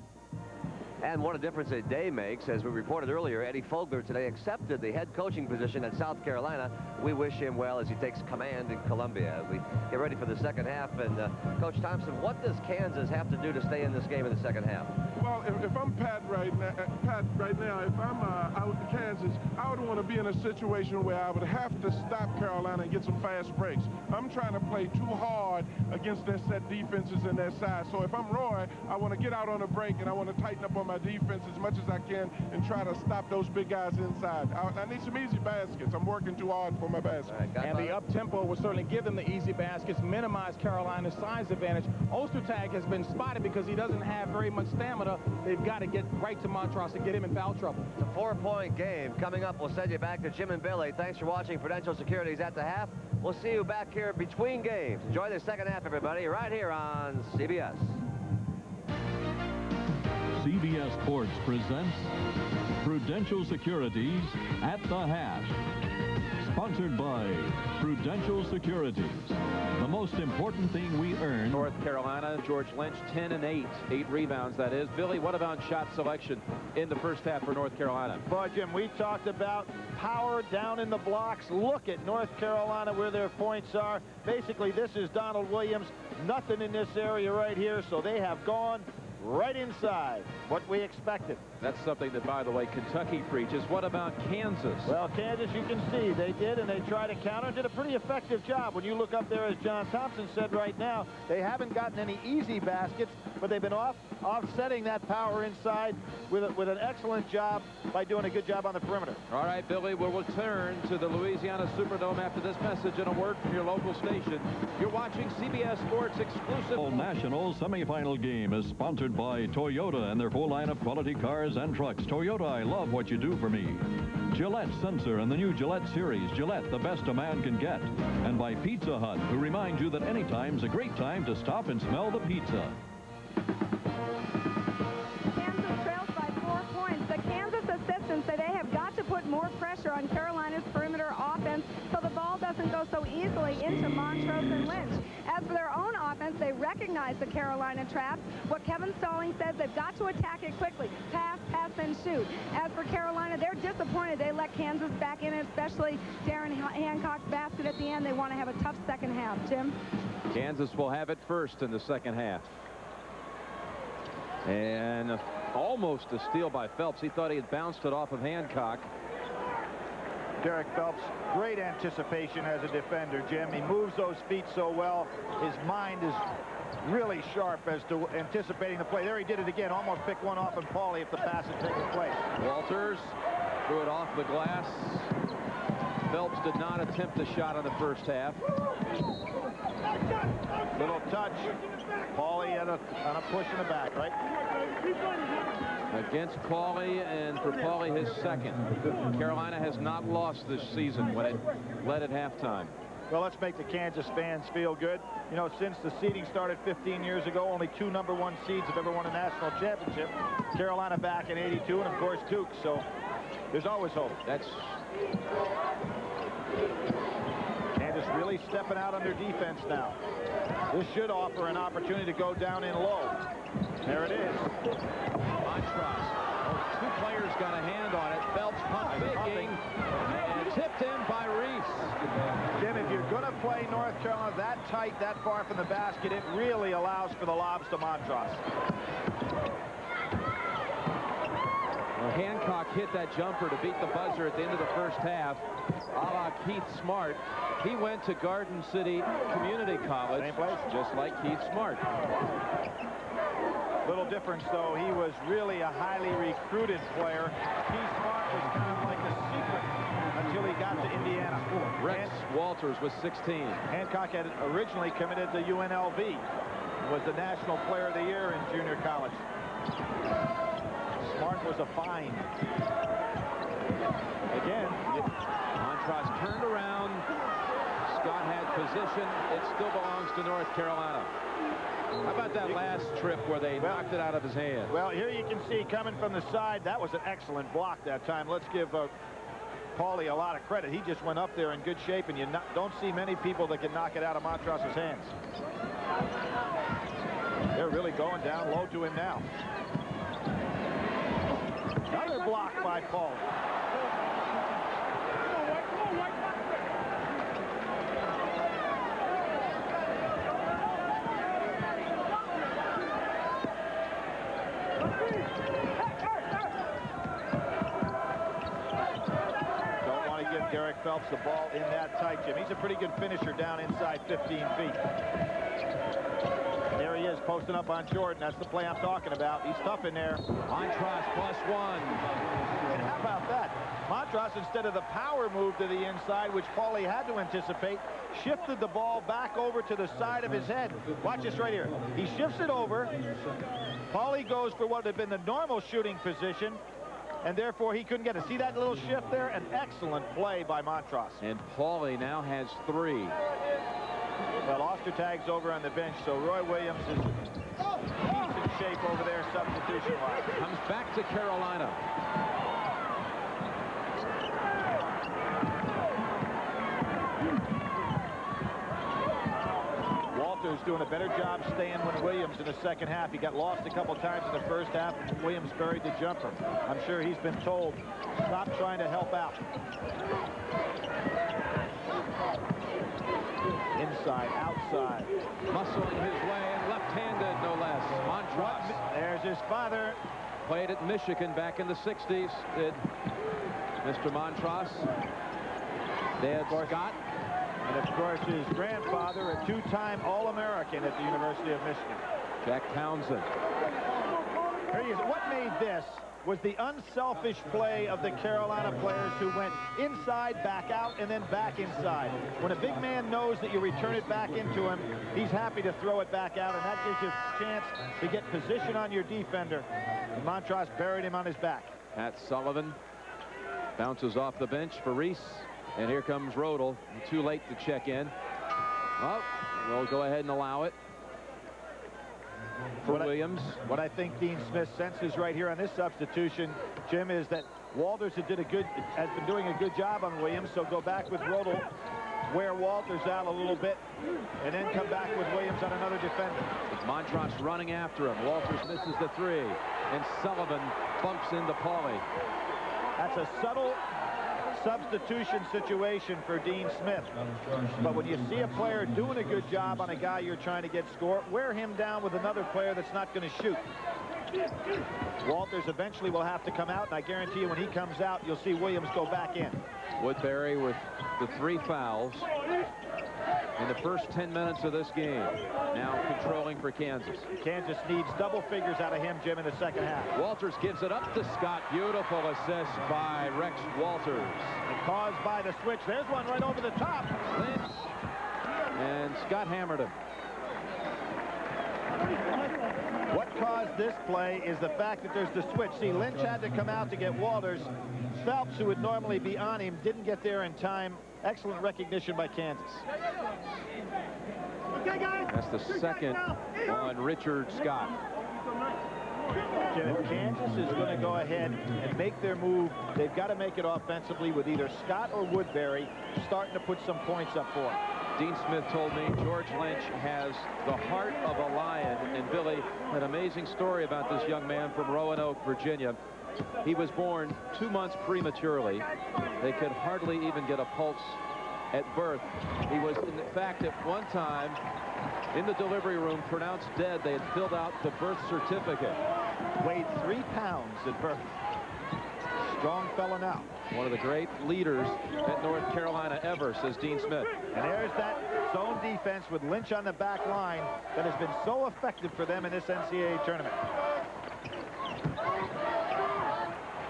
And what a difference a day makes. As we reported earlier, Eddie Fogler today accepted the head coaching position at South Carolina. We wish him well as he takes command in Columbia. We get ready for the second half. And Coach Thompson, what does Kansas have to do to stay in this game in the second half? Well, if I'm Pat right now, if I'm out in Kansas, I would want to be in a situation where I would have to stop Carolina and get some fast breaks. I'm trying to play too hard against their set defenses and their size. So if I'm Roy, I want to get out on a break and I want to tighten up on my defense as much as I can and try to stop those big guys inside. I need some easy baskets. I'm working too hard for my baskets. Right, and the up-tempo will certainly give them the easy baskets, minimize Carolina's size advantage. Ostertag has been spotted because he doesn't have very much stamina. They've got to get right to Montross and get him in foul trouble. It's a 4-point game. Coming up, we'll send you back to Jim and Billy. Thanks for watching Prudential Securities at the half. We'll see you back here between games. Enjoy the second half, everybody, right here on CBS. CBS Sports presents Prudential Securities at the Hash. Sponsored by Prudential Securities. The most important thing we earn. North Carolina, George Lynch, 10 and 8. 8 rebounds, that is. Billy, what about shot selection in the first half for North Carolina? Boy, Jim, we talked about power down in the blocks. Look at North Carolina where their points are. Basically, this is Donald Williams. Nothing in this area right here, so they have gone right inside what we expected. That's something that, by the way, Kentucky preaches. What about Kansas? Well, Kansas, you can see they did, and they tried to counter. Did a pretty effective job. When you look up there, as John Thompson said right now, they haven't gotten any easy baskets, but they've been offsetting that power inside with an excellent job by doing a good job on the perimeter. All right, Billy, we'll return to the Louisiana Superdome after this message and a word from your local station. You're watching CBS Sports exclusive. National semifinal game is sponsored by Toyota and their full line of quality cars and trucks. Toyota, I love what you do for me. Gillette Sensor and the new Gillette Series. Gillette, the best a man can get. And by Pizza Hut, who remind you that any time's a great time to stop and smell the pizza. Kansas trails by 4 points. The Kansas assistants say they have got to put more pressure on Carolina's perimeter offense so the ball doesn't go so easily into Montrose and Lynch. As for their own offense, they recognize the Carolina traps. What Kevin Stalling says, they've got to attack it quickly. Pass, pass, and shoot. As for Carolina, they're disappointed they let Kansas back in, especially Darren Hancock's basket at the end. They want to have a tough second half. Jim? Kansas will have it first in the second half. And almost a steal by Phelps. He thought he had bounced it off of Hancock. Derek Phelps, great anticipation as a defender, Jim. He moves those feet so well. His mind is really sharp as to anticipating the play. There he did it again. Almost picked one off on Paulie if the pass had taken place. Walters threw it off the glass. Phelps did not attempt a shot on the first half. Little touch. Paulie on a push in the back, right? Against Paulie, and for Paulie his second. Carolina has not lost this season when it led at halftime. Well, let's make the Kansas fans feel good. You know, since the seeding started 15 years ago, only 2 #1 seeds have ever won a national championship. Carolina back in '82, and of course Duke. So there's always hope. That's Kansas really stepping out on their defense now. This should offer an opportunity to go down in low. There it is. Montross. Two players got a hand on it. Phelps pumping and tipped in by Reese. Jim, if you're going to play North Carolina that tight, that far from the basket, it really allows for the lobs to Montross. Well, Hancock hit that jumper to beat the buzzer at the end of the first half. A la Keith Smart. He went to Garden City Community College, just like Keith Smart. Little difference, though. He was really a highly recruited player. Keith Smart was kind of like the secret until he got to Indiana. Rex Walters was 16. Hancock had originally committed to UNLV. Was the National Player of the Year in junior college. Smart was a find. Again, Montross turned around. Scott had position. It still belongs to North Carolina. How about that last trip where they knocked it out of his hand? Well, here you can see coming from the side, that was an excellent block that time. Let's give Paulie a lot of credit. He just went up there in good shape, and you don't see many people that can knock it out of Montross's hands. They're really going down low to him now. Another block by Paulie. Derek Phelps the ball in that tight, Jim. He's a pretty good finisher down inside 15 feet. There he is posting up on Jordan. That's the play I'm talking about. He's tough in there. Montross +1. And how about that? Montross, instead of the power move to the inside, which Paulie had to anticipate, shifted the ball back over to the side of his head. Watch this right here. He shifts it over. Paulie goes for what had been the normal shooting position, and therefore he couldn't get it. See that little shift there? An excellent play by Montross. And Paulie now has 3. Well, Ostertag's over on the bench, so Roy Williams is in decent shape over there substitution-wise. Comes back to Carolina. Walters doing a better job staying with Williams in the second half. He got lost a couple times in the first half. Williams buried the jumper. I'm sure he's been told, stop trying to help out. Inside, outside. Muscling his way and left-handed, no less. Montross. There's his father. Played at Michigan back in the 60s. Did Mr. Montross. Dad Scott. And, of course, his grandfather, a two-time All-American at the University of Michigan. Jack Townsend. Here he is. What made this was the unselfish play of the Carolina players who went inside, back out, and then back inside. When a big man knows that you return it back into him, he's happy to throw it back out, and that gives you a chance to get position on your defender. And Montross buried him on his back. Pat Sullivan bounces off the bench for Reese. And here comes Rodel. Too late to check in. Oh, we'll go ahead and allow it for Williams. What I think Dean Smith senses right here on this substitution, Jim, is that Walters has been doing a good job on Williams. So go back with Rodel, wear Walters out a little bit, and then come back with Williams on another defender. Montross running after him. Walters misses the 3, and Sullivan bumps into Paulie. That's a subtle substitution situation for Dean Smith. But when you see a player doing a good job on a guy you're trying to get score, wear him down with another player that's not going to shoot. Walters eventually will have to come out, and I guarantee you when he comes out, you'll see Williams go back in. Woodbury with the 3 fouls in the first 10 minutes of this game. Now controlling for Kansas. Kansas needs double figures out of him, Jim, in the second half. Walters gives it up to Scott. Beautiful assist by Rex Walters. And caused by the switch. There's one right over the top. Lynch. And Scott hammered him. What caused this play is the fact that there's the switch. See, Lynch had to come out to get Walters. Phelps, who would normally be on him, didn't get there in time. Excellent recognition by Kansas. That's the second on Richard Scott. If Kansas is going to go ahead and make their move, they've got to make it offensively with either Scott or Woodbury starting to put some points up for him. Dean Smith told me George Lynch has the heart of a lion. And Billy, an amazing story about this young man from Roanoke, Virginia. He was born 2 months prematurely. They could hardly even get a pulse at birth. He was, in fact, at one time in the delivery room pronounced dead. They had filled out the birth certificate. Weighed 3 pounds at birth. Strong fella now. One of the great leaders at North Carolina ever, says Dean Smith. And there's that zone defense with Lynch on the back line that has been so effective for them in this NCAA tournament.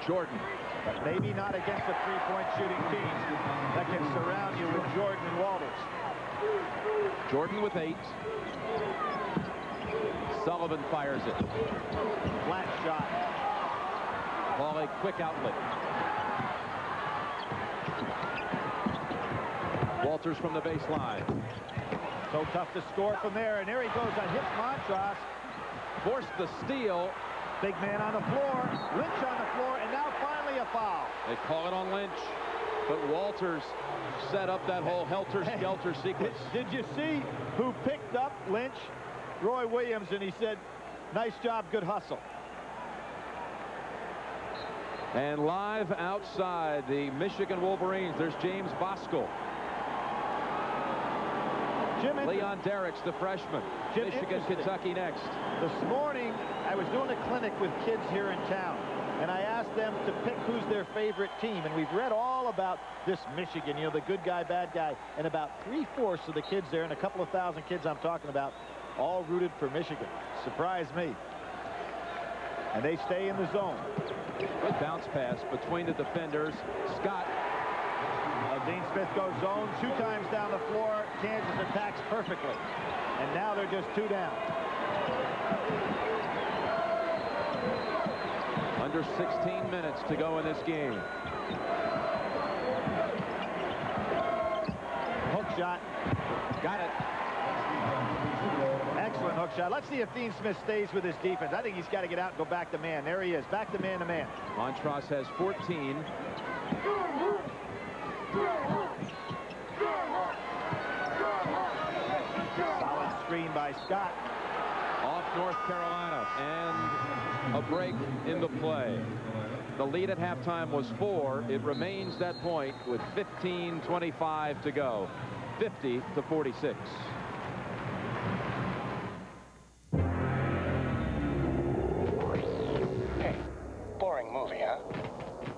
Jordan. But maybe not against a three-point shooting team that can surround you with Jordan and Walters. Jordan with 8. Sullivan fires it. Flat shot. Ball a quick outlet. Walters from the baseline. So tough to score from there, and there he goes on hits Montross. Forced the steal. Big man on the floor. Lynch on the floor, and now finally a foul. They call it on Lynch, but Walters set up that whole helter-skelter sequence. Did you see who picked up Lynch? Roy Williams, and he said, nice job, good hustle. And live outside the Michigan Wolverines, there's James Bosco. Leon Derricks, the freshman. Michigan, Kentucky next. This morning, I was doing a clinic with kids here in town, and I asked them to pick who's their favorite team. And we've read all about this Michigan, you know, the good guy, bad guy. And about 3/4 of the kids there, and a couple of thousand kids I'm talking about, all rooted for Michigan. Surprised me. And they stay in the zone. Good bounce pass between the defenders. Scott. Dean Smith goes zone 2 times down the floor. Kansas attacks perfectly. And now they're just 2 down. Under 16 minutes to go in this game. Hook shot. Got it. Excellent hook shot. Let's see if Dean Smith stays with his defense. I think he's got to get out and go back to man. There he is. Back to man to man. Montross has 14. Solid screen by Scott. Off North Carolina, and a break in the play. The lead at halftime was 4. It remains that point with 15:25 to go. 50-46. Hey, boring movie, huh?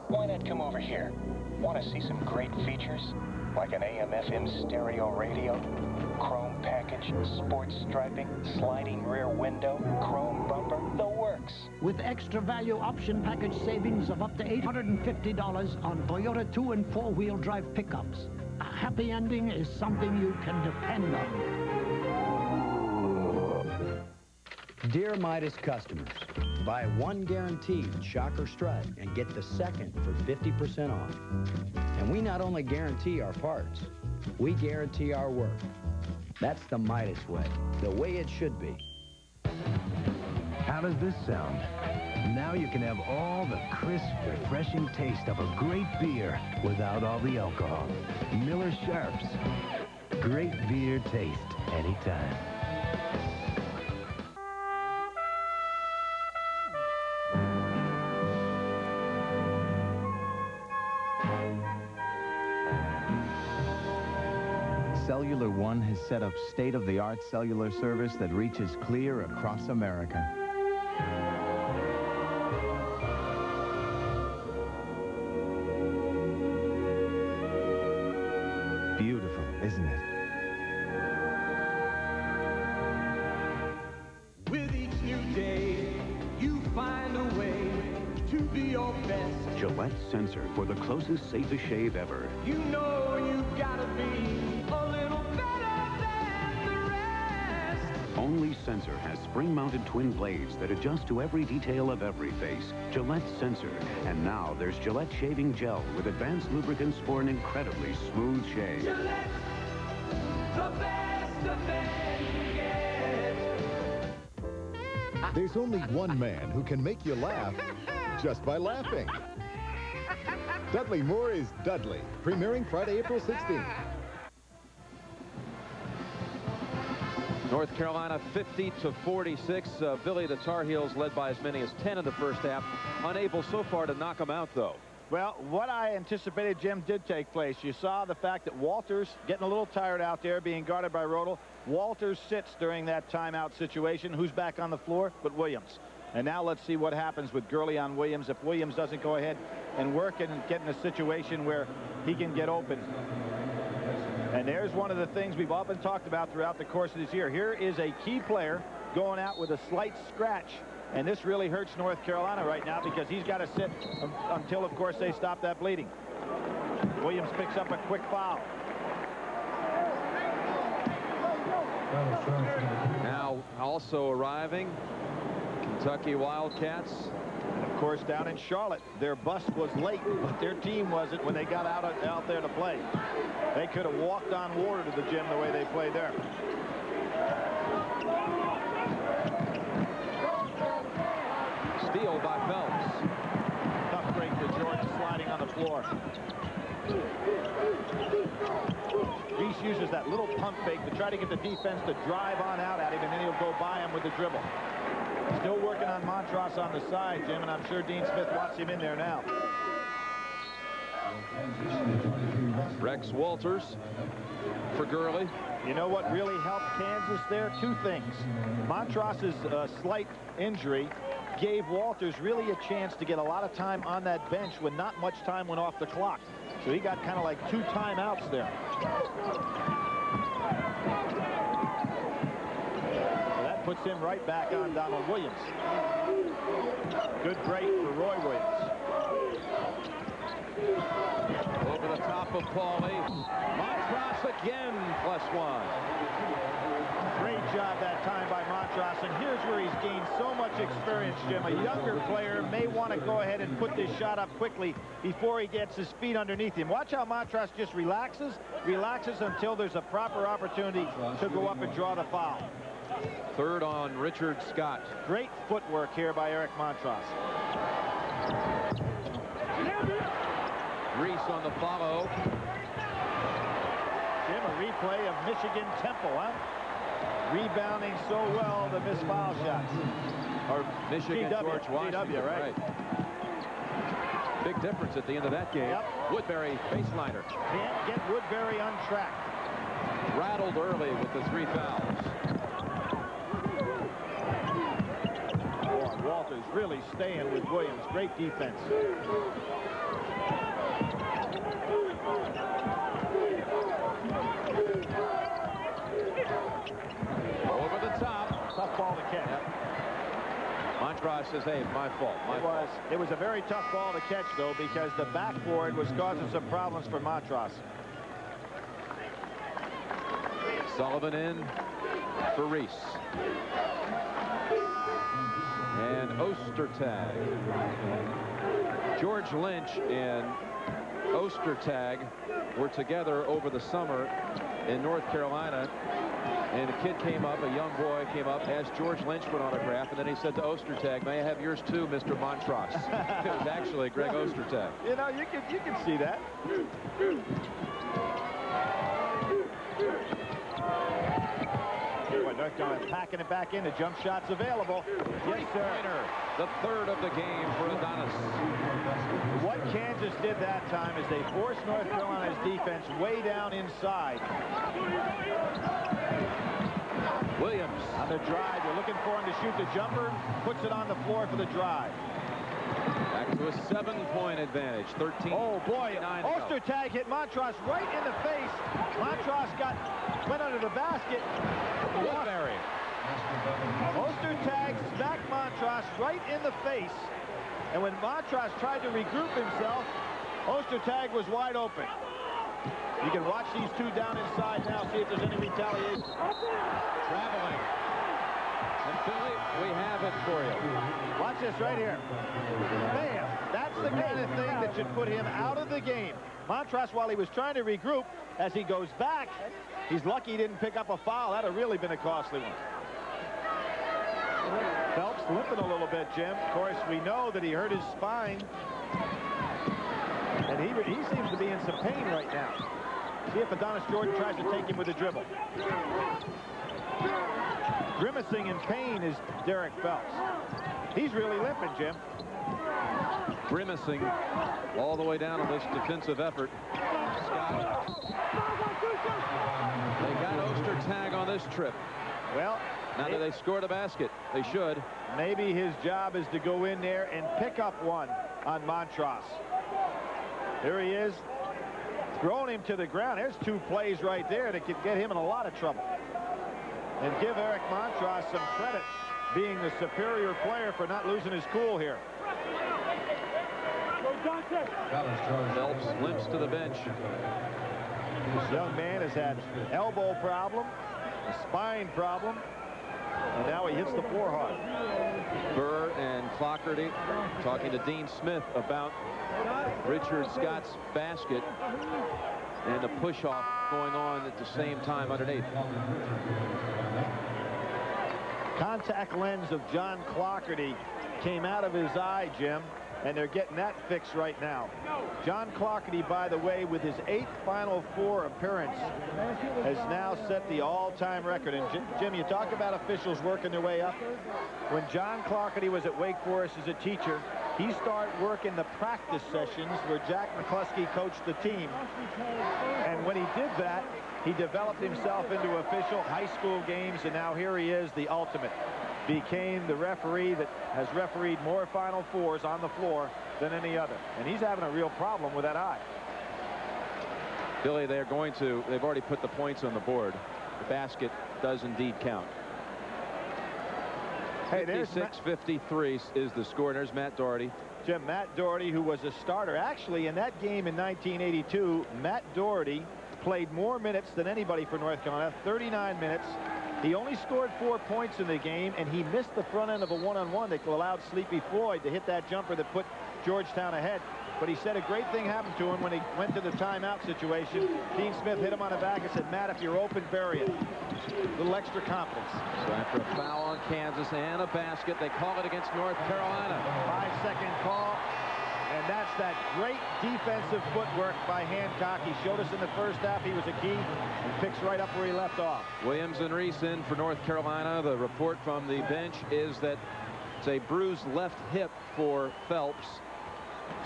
Why not come over here? Want to see some great features? Like an AM/FM stereo radio, chrome package, sports striping, sliding rear window, chrome bumper, the works. With extra value option package savings of up to $850 on Toyota 2- and 4-wheel drive pickups. A happy ending is something you can depend on. Dear Midas customers, buy 1 guaranteed Shocker strut and get the second for 50% off. And we not only guarantee our parts, we guarantee our work. That's the Midas way, the way it should be. How does this sound? Now you can have all the crisp, refreshing taste of a great beer without all the alcohol. Miller Sharps. Great beer taste anytime. Cellular One has set up state-of-the-art cellular service that reaches clear across America. Beautiful, isn't it? With each new day, you find a way to be your best. Gillette Sensor for the closest, safest shave ever. You know you gotta be a little better than the rest. Only Sensor has spring-mounted twin blades that adjust to every detail of every face. Gillette Sensor. And now there's Gillette Shaving Gel with advanced lubricants for an incredibly smooth shave. Gillette, the best of men get. There's only one man who can make you laugh just by laughing. Dudley Moore is Dudley, premiering Friday, April 16th. North Carolina 50-46. Billy, the Tar Heels led by as many as 10 in the first half. Unable so far to knock them out, though. Well, what I anticipated, Jim, did take place. You saw the fact that Walters getting a little tired out there being guarded by Rodel. Walters sits during that timeout situation. Who's back on the floor but Williams? And now let's see what happens with Gurley on Williams if Williams doesn't go ahead and work and get in a situation where he can get open. And there's one of the things we've often talked about throughout the course of this year. Here is a key player going out with a slight scratch. And this really hurts North Carolina right now because he's got to sit until, of course, they stop that bleeding. Williams picks up a quick foul. Now also arriving, Kentucky Wildcats. And, of course, down in Charlotte, their bus was late, but their team wasn't when they got out there to play. They could have walked on water to the gym the way they played there. Steal by Phelps. Tough break for George, sliding on the floor. Reese uses that little pump fake to try to get the defense to drive on out at him, and then he'll go by him with the dribble. Still working on Montross on the side, Jim, and I'm sure Dean Smith wants him in there now. Rex Walters for Gurley. You know what really helped Kansas there? Two things. Montross's slight injury gave Walters really a chance to get a lot of time on that bench when not much time went off the clock. So he got kind of like 2 timeouts there. So that puts him right back on Donald Williams. Good break for Roy Williams. Over the top of Paulie. Montross again, +1. Great job that time by Montross, and here's where he's gained so much experience, Jim. A younger player may want to go ahead and put this shot up quickly before he gets his feet underneath him. Watch how Montross just relaxes until there's a proper opportunity to go up and draw the foul. Third on Richard Scott. Great footwork here by Eric Montross. Reese on the follow. Jim, a replay of Michigan Temple, huh? Rebounding so well to miss foul shots. Or Michigan, GW, George Washington. GW, right. Big difference at the end of that game. Yep. Woodbury baseliner. Can't get Woodbury untracked. Rattled early with the 3 fouls. Boy, Walters really staying with Williams. Great defense. Over the top. Tough ball to catch. Yep. Montross says, hey, my fault. It was a very tough ball to catch, though, because the backboard was causing some problems for Montross. Sullivan in for Reese. And Ostertag. George Lynch and Ostertag were together over the summer in North Carolina. And a kid came up, a young boy came up, asked George Lynch for an autograph, and then he said to Ostertag, may I have yours too, Mr. Montross? It was actually Greg Ostertag. You know, you can see that. Boy, North Carolina packing it back in. The jump shot's available. Yes, sir. The third of the game for Adonis. What Kansas did that time is they forced North Carolina's defense way down inside. Williams on the drive. They're looking for him to shoot the jumper. Puts it on the floor for the drive. Back to a 7-point advantage. 13. Oh boy! Ostertag hit Montross right in the face. Montross went under the basket. Woodbury. Ostertag smacked Montross right in the face. And when Montross tried to regroup himself, Ostertag was wide open. You can watch these two down inside now, see if there's any retaliation. Traveling. And Billy, we have it for you. Watch this right here. Bam! That's the kind of thing that should put him out of the game. Montross, while he was trying to regroup, as he goes back, he's lucky he didn't pick up a foul. That would have really been a costly one. Phelps limping a little bit, Jim. Of course, we know that he hurt his spine. And he seems to be in some pain right now. See if Adonis Jordan tries to take him with a dribble. Grimacing in pain is Derek Phelps. He's really limping, Jim. Grimacing all the way down on this defensive effort. Scott. They got Ostertag on this trip. Well, now that they scored a basket, they should. Maybe his job is to go in there and pick up one on Montross. Here he is, throwing him to the ground. There's 2 plays right there that could get him in a lot of trouble. And give Eric Montross some credit, being the superior player, for not losing his cool here. Phelps limps to the bench. This young man has had elbow problem, a spine problem, and now he hits the floor hard. Burr and Clougherty talking to Dean Smith about Richard Scott's basket and the push-off going on at the same time underneath. Contact lens of John Clougherty came out of his eye, Jim, and they're getting that fixed right now. John Clougherty, by the way, with his 8th Final Four appearance, has now set the all-time record. And Jim, you talk about officials working their way up. When John Clougherty was at Wake Forest as a teacher, he started working the practice sessions where Jack McCluskey coached the team. And when he did that, he developed himself into official high school games, and now here he is, the ultimate. Became the referee that has refereed more Final Fours on the floor than any other. And he's having a real problem with that eye. Billy, they've already put the points on the board. The basket does indeed count. Hey, there's 56-53 is the score. There's Matt Doherty. Jim, Matt Doherty, who was a starter. Actually, in that game in 1982, Matt Doherty played more minutes than anybody for North Carolina, 39 minutes. He only scored 4 points in the game, and he missed the front end of a one-on-one that allowed Sleepy Floyd to hit that jumper that put Georgetown ahead. But he said a great thing happened to him when he went to the timeout situation. Dean Smith hit him on the back and said, Matt, if you're open, bury it. A little extra confidence. So after a foul on Kansas and a basket, they call it against North Carolina. 5-second call. And that's that great defensive footwork by Hancock. He showed us in the first half he was a key and picks right up where he left off. Williams and Reese in for North Carolina. The report from the bench is that it's a bruised left hip for Phelps.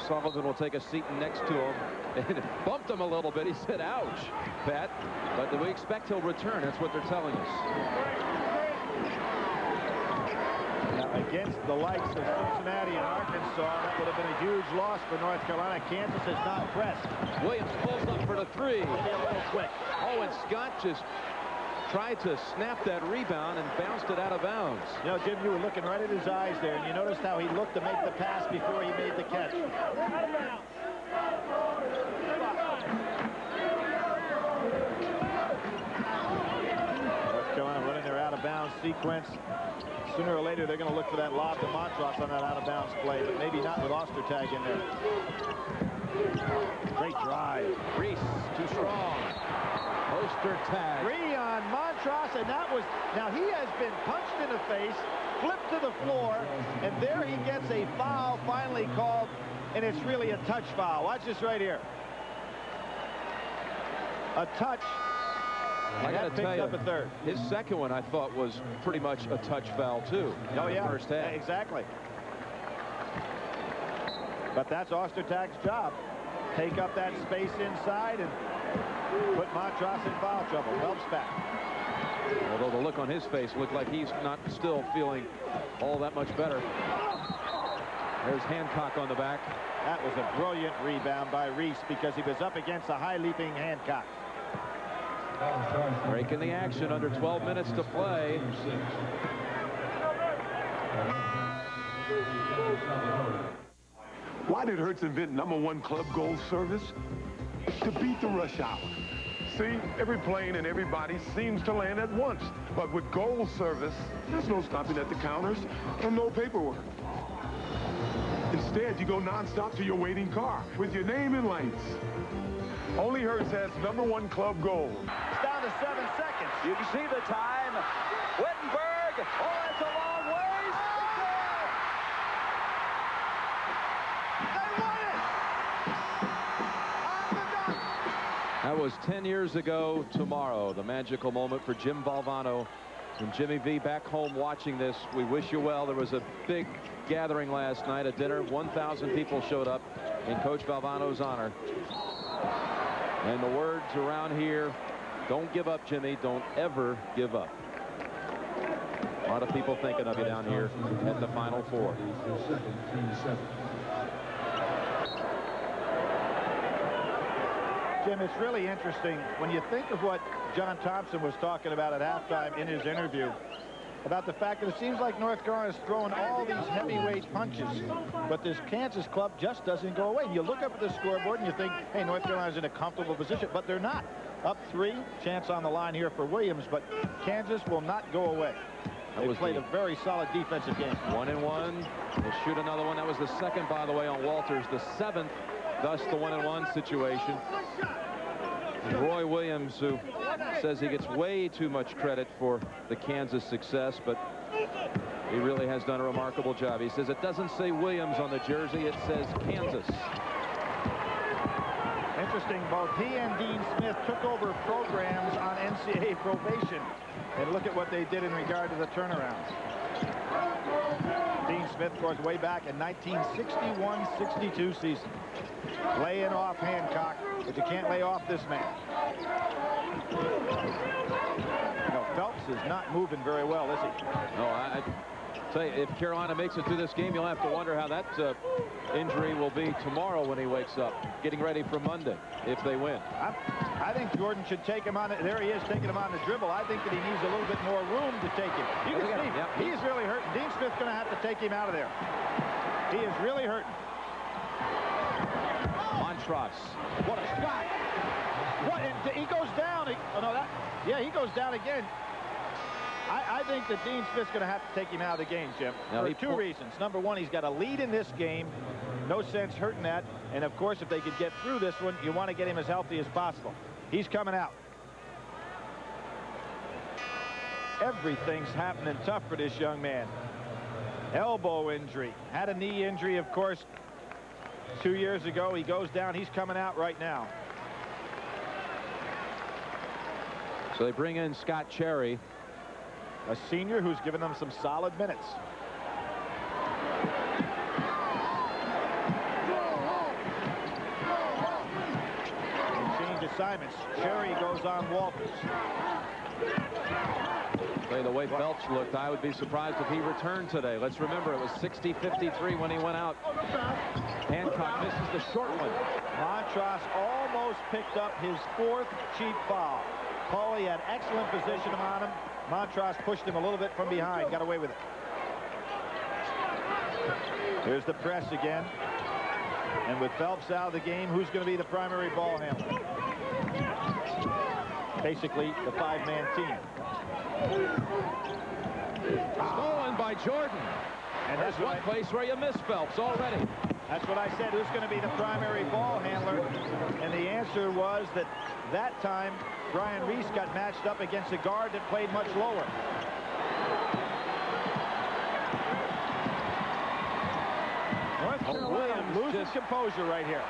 Sullivan will take a seat next to him. It bumped him a little bit. He said, ouch, Pat. But we expect he'll return. That's what they're telling us. Now, against the likes of Cincinnati and Arkansas, that would have been a huge loss for North Carolina. Kansas has not pressed. Williams pulls up for the 3. Maybe a little quick. Oh, and Scott just tried to snap that rebound and bounced it out of bounds. You know, Jim, you were looking right at his eyes there, and you noticed how he looked to make the pass before he made the catch. North Carolina running their out-of-bounds sequence. Sooner or later, they're going to look for that lob to Montross on that out-of-bounds play, but maybe not with Ostertag in there. Great drive. Reese, too strong. Ostertag. 3 on Montross, and that was, now he has been punched in the face, flipped to the floor, and there he gets a foul finally called, and it's really a touch foul. Watch this right here. A touch. I got to tell you, up a third. His second one I thought was pretty much a touch foul too. Oh yeah, first half. Exactly. But that's Ostertag's job. Take up that space inside and put Montross in foul trouble. Phelps back. Although the look on his face looked like he's not still feeling all that much better. There's Hancock on the back. That was a brilliant rebound by Reese because he was up against a high-leaping Hancock. Breaking the action under 12 minutes to play. Why did Hertz invent #1 club goal service? To beat the rush hour. See, every plane and everybody seems to land at once. But with goal service, there's no stopping at the counters and no paperwork. Instead, you go nonstop to your waiting car with your name in lights. Only Hertz has #1 club gold. It's down to 7 seconds. You can see the time. Wittenberg. Oh, that's a long ways. They won it! On the dot. That was 10 years ago tomorrow. The magical moment for Jim Valvano And Jimmy V back home watching this, we wish you well. There was a big gathering last night, a dinner. 1,000 people showed up in Coach Valvano's honor. And the words around here, don't give up, Jimmy. Don't ever give up. A lot of people thinking of you down here at the Final Four. Jim, it's really interesting when you think of what John Thompson was talking about at halftime in his interview about the fact that it seems like North Carolina's throwing all these heavyweight punches, but this Kansas club just doesn't go away. And you look up at the scoreboard and you think, hey, North Carolina's in a comfortable position, but they're not. Up 3, chance on the line here for Williams, but Kansas will not go away. They played a very solid defensive game. 1-1. We'll shoot another one. That was the second, by the way, on Walters. The 7th, thus the 1-1 situation. Roy Williams, who says he gets way too much credit for the Kansas success, but he really has done a remarkable job. He says it doesn't say Williams on the jersey, it says Kansas. Interesting, both he and Dean Smith took over programs on NCAA probation. And look at what they did in regard to the turnarounds. Dean Smith goes way back in 1961-62 season. Laying off Hancock, but you can't lay off this man. No, Phelps is not moving very well, is he? No, I tell you, if Carolina makes it through this game, you'll have to wonder how that injury will be tomorrow when he wakes up, getting ready for Monday if they win. I think Jordan should take him on it. There he is, taking him on the dribble. I think that he needs a little bit more room to take him. You can see, he's really hurting. Dean Smith's going to have to take him out of there. He is really hurting. Montross. What a shot. What? He goes down. He goes down again. I think that Dean Smith's going to have to take him out of the game, Jim, for 2 reasons. Number one, he's got a lead in this game. No sense hurting that. And, of course, if they could get through this one, you want to get him as healthy as possible. He's coming out. Everything's happening tough for this young man. Elbow injury. Had a knee injury, of course, 2 years ago. He goes down. He's coming out right now. So they bring in Scott Cherry, a senior who's given them some solid minutes. Change assignments. Cherry goes on Walters. The way Phelps looked, I would be surprised if he returned today. Let's remember, it was 60-53 when he went out. Hancock misses the short one. Montross almost picked up his 4th cheap foul. Paulie had excellent position on him. Montross pushed him a little bit from behind, got away with it. Here's the press again. And with Phelps out of the game, who's going to be the primary ball handler? Basically, the 5-man team. Stolen by Jordan. And there's one place where you miss Phelps already. That's what I said. Who's going to be the primary ball handler? And the answer was that time, Brian Reese got matched up against a guard that played much lower. North Carolina loses composure right here.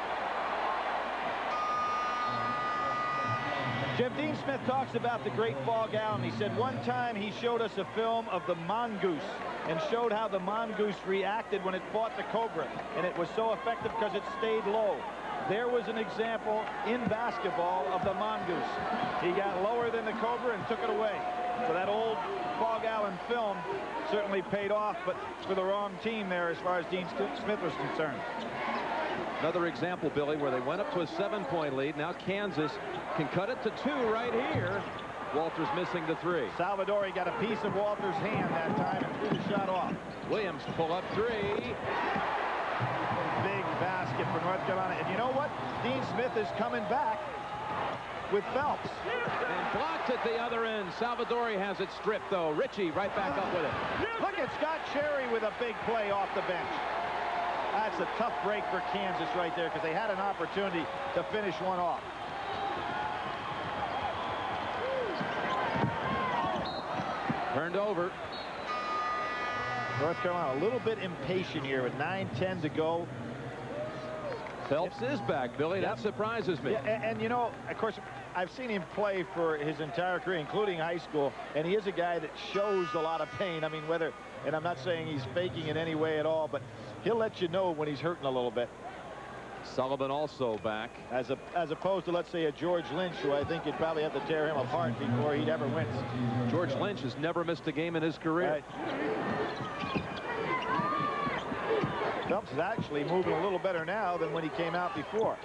Jim, Dean Smith talks about the great fall gallon. He said one time he showed us a film of the mongoose and showed how the mongoose reacted when it fought the cobra. And it was so effective because it stayed low. There was an example in basketball of the mongoose. He got lower than the cobra and took it away. So that old Fog Allen film certainly paid off, but for the wrong team there as far as Dean Smith was concerned. Another example, Billy, where they went up to a 7-point lead. Now Kansas can cut it to 2 right here. Walters missing the 3. Salvadori got a piece of Walters' hand that time and threw the shot off. Williams pull up 3. Big basket for North Carolina. And you know what? Dean Smith is coming back with Phelps. And blocked at the other end. Salvadori has it stripped, though. Ritchie right back up with it. Look at Scott Cherry with a big play off the bench. That's a tough break for Kansas right there because they had an opportunity to finish one off. Turned over. North Carolina a little bit impatient here with 9:10 to go. Phelps is back, Billy. That surprises me. Yeah, and you know, of course, I've seen him play for his entire career, including high school, and he is a guy that shows a lot of pain. I mean, and I'm not saying he's faking in any way at all, but he'll let you know when he's hurting a little bit. Sullivan also back. As opposed to, let's say, a George Lynch, who I think you'd probably have to tear him apart before he'd ever win. George Lynch has never missed a game in his career. Right. Phelps is actually moving a little better now than when he came out before.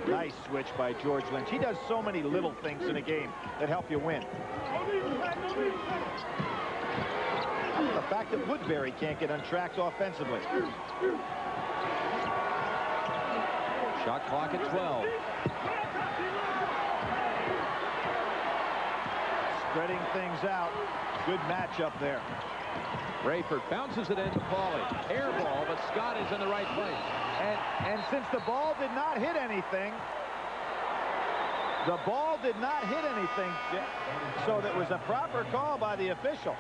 Nice switch by George Lynch. He does so many little things in a game that help you win. The fact that Woodbury can't get untracked offensively. Shot clock at 12. Spreading things out. Good matchup there. Rayford bounces it into Pauly. Air ball, but Scott is in the right place. And since the ball did not hit anything, so that was a proper call by the official.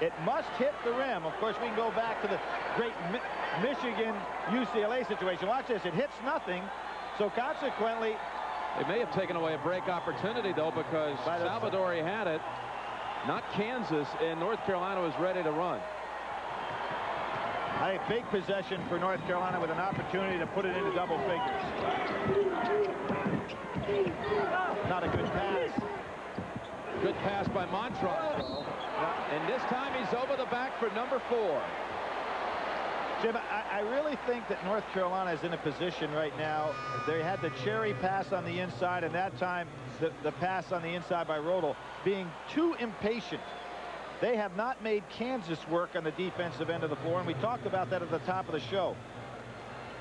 It must hit the rim. Of course, we can go back to the great Michigan-UCLA situation. Watch this. It hits nothing. So consequently, they may have taken away a break opportunity, though, because Salvadori had it, not Kansas, and North Carolina was ready to run. A big possession for North Carolina with an opportunity to put it into double figures. Not a good pass. Good pass by Montross. And this time he's over the back for number 4. Jim, I really think that North Carolina is in a position right now. They had the cherry pass on the inside, and that time the pass on the inside by Rodel being too impatient. They have not made Kansas work on the defensive end of the floor, and we talked about that at the top of the show.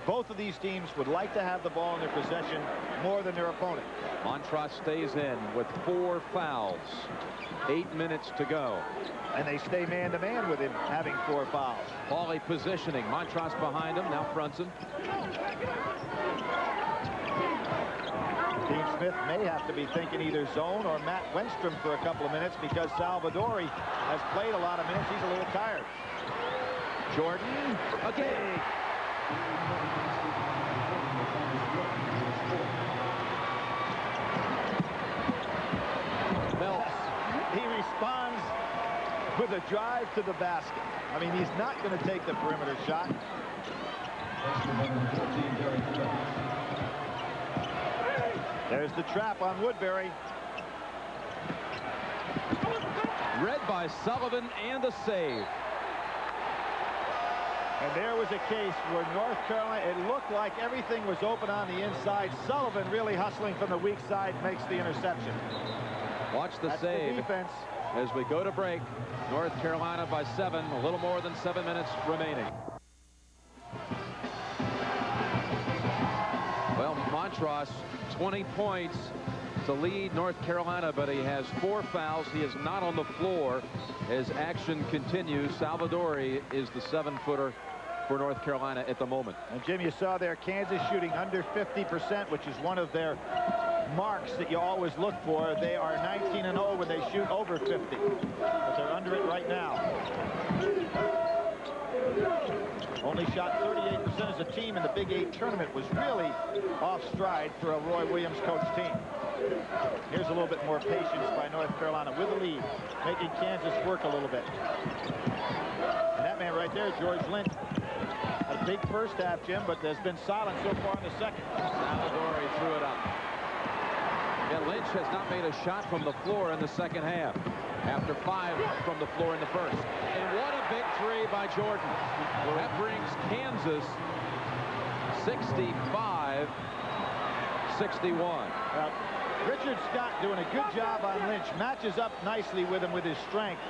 Both of these teams would like to have the ball in their possession more than their opponent. Montross stays in with 4 fouls. 8 minutes to go. And they stay man-to-man with him having 4 fouls. Pauly positioning. Montross behind him. Now fronts him. Dean Smith may have to be thinking either zone or Matt Wenstrom for a couple of minutes because Salvadori has played a lot of minutes. He's a little tired. Jordan again. Phelps, he responds with a drive to the basket. I mean, he's not going to take the perimeter shot. There's the trap on Woodbury. Read by Sullivan and the save. And there was a case where North Carolina, it looked like everything was open on the inside. Sullivan really hustling from the weak side makes the interception. Watch the That's save. the defense. As we go to break, North Carolina by 7, a little more than 7 minutes remaining. Well, Montross, 20 points to lead North Carolina, but he has 4 fouls. He is not on the floor as action continues. Salvadori is the 7-footer for North Carolina at the moment. And Jim, you saw there Kansas shooting under 50%, which is one of their marks that you always look for. They are 19-0 when they shoot over 50, but they're under it right now. Only shot 38% as a team in the Big 8 tournament. Was really off stride for a Roy Williams coach team. Here's a little bit more patience by North Carolina with the lead, making Kansas work a little bit. And that man right there, George Lynch, a big first half, Jim, but there's been silence so far in the second. Salvadori threw it up. Yeah, Lynch has not made a shot from the floor in the second half, after 5 from the floor in the first. And what a big 3 by Jordan. That brings Kansas 65-61. Richard Scott doing a good job on Lynch, matches up nicely with him with his strength.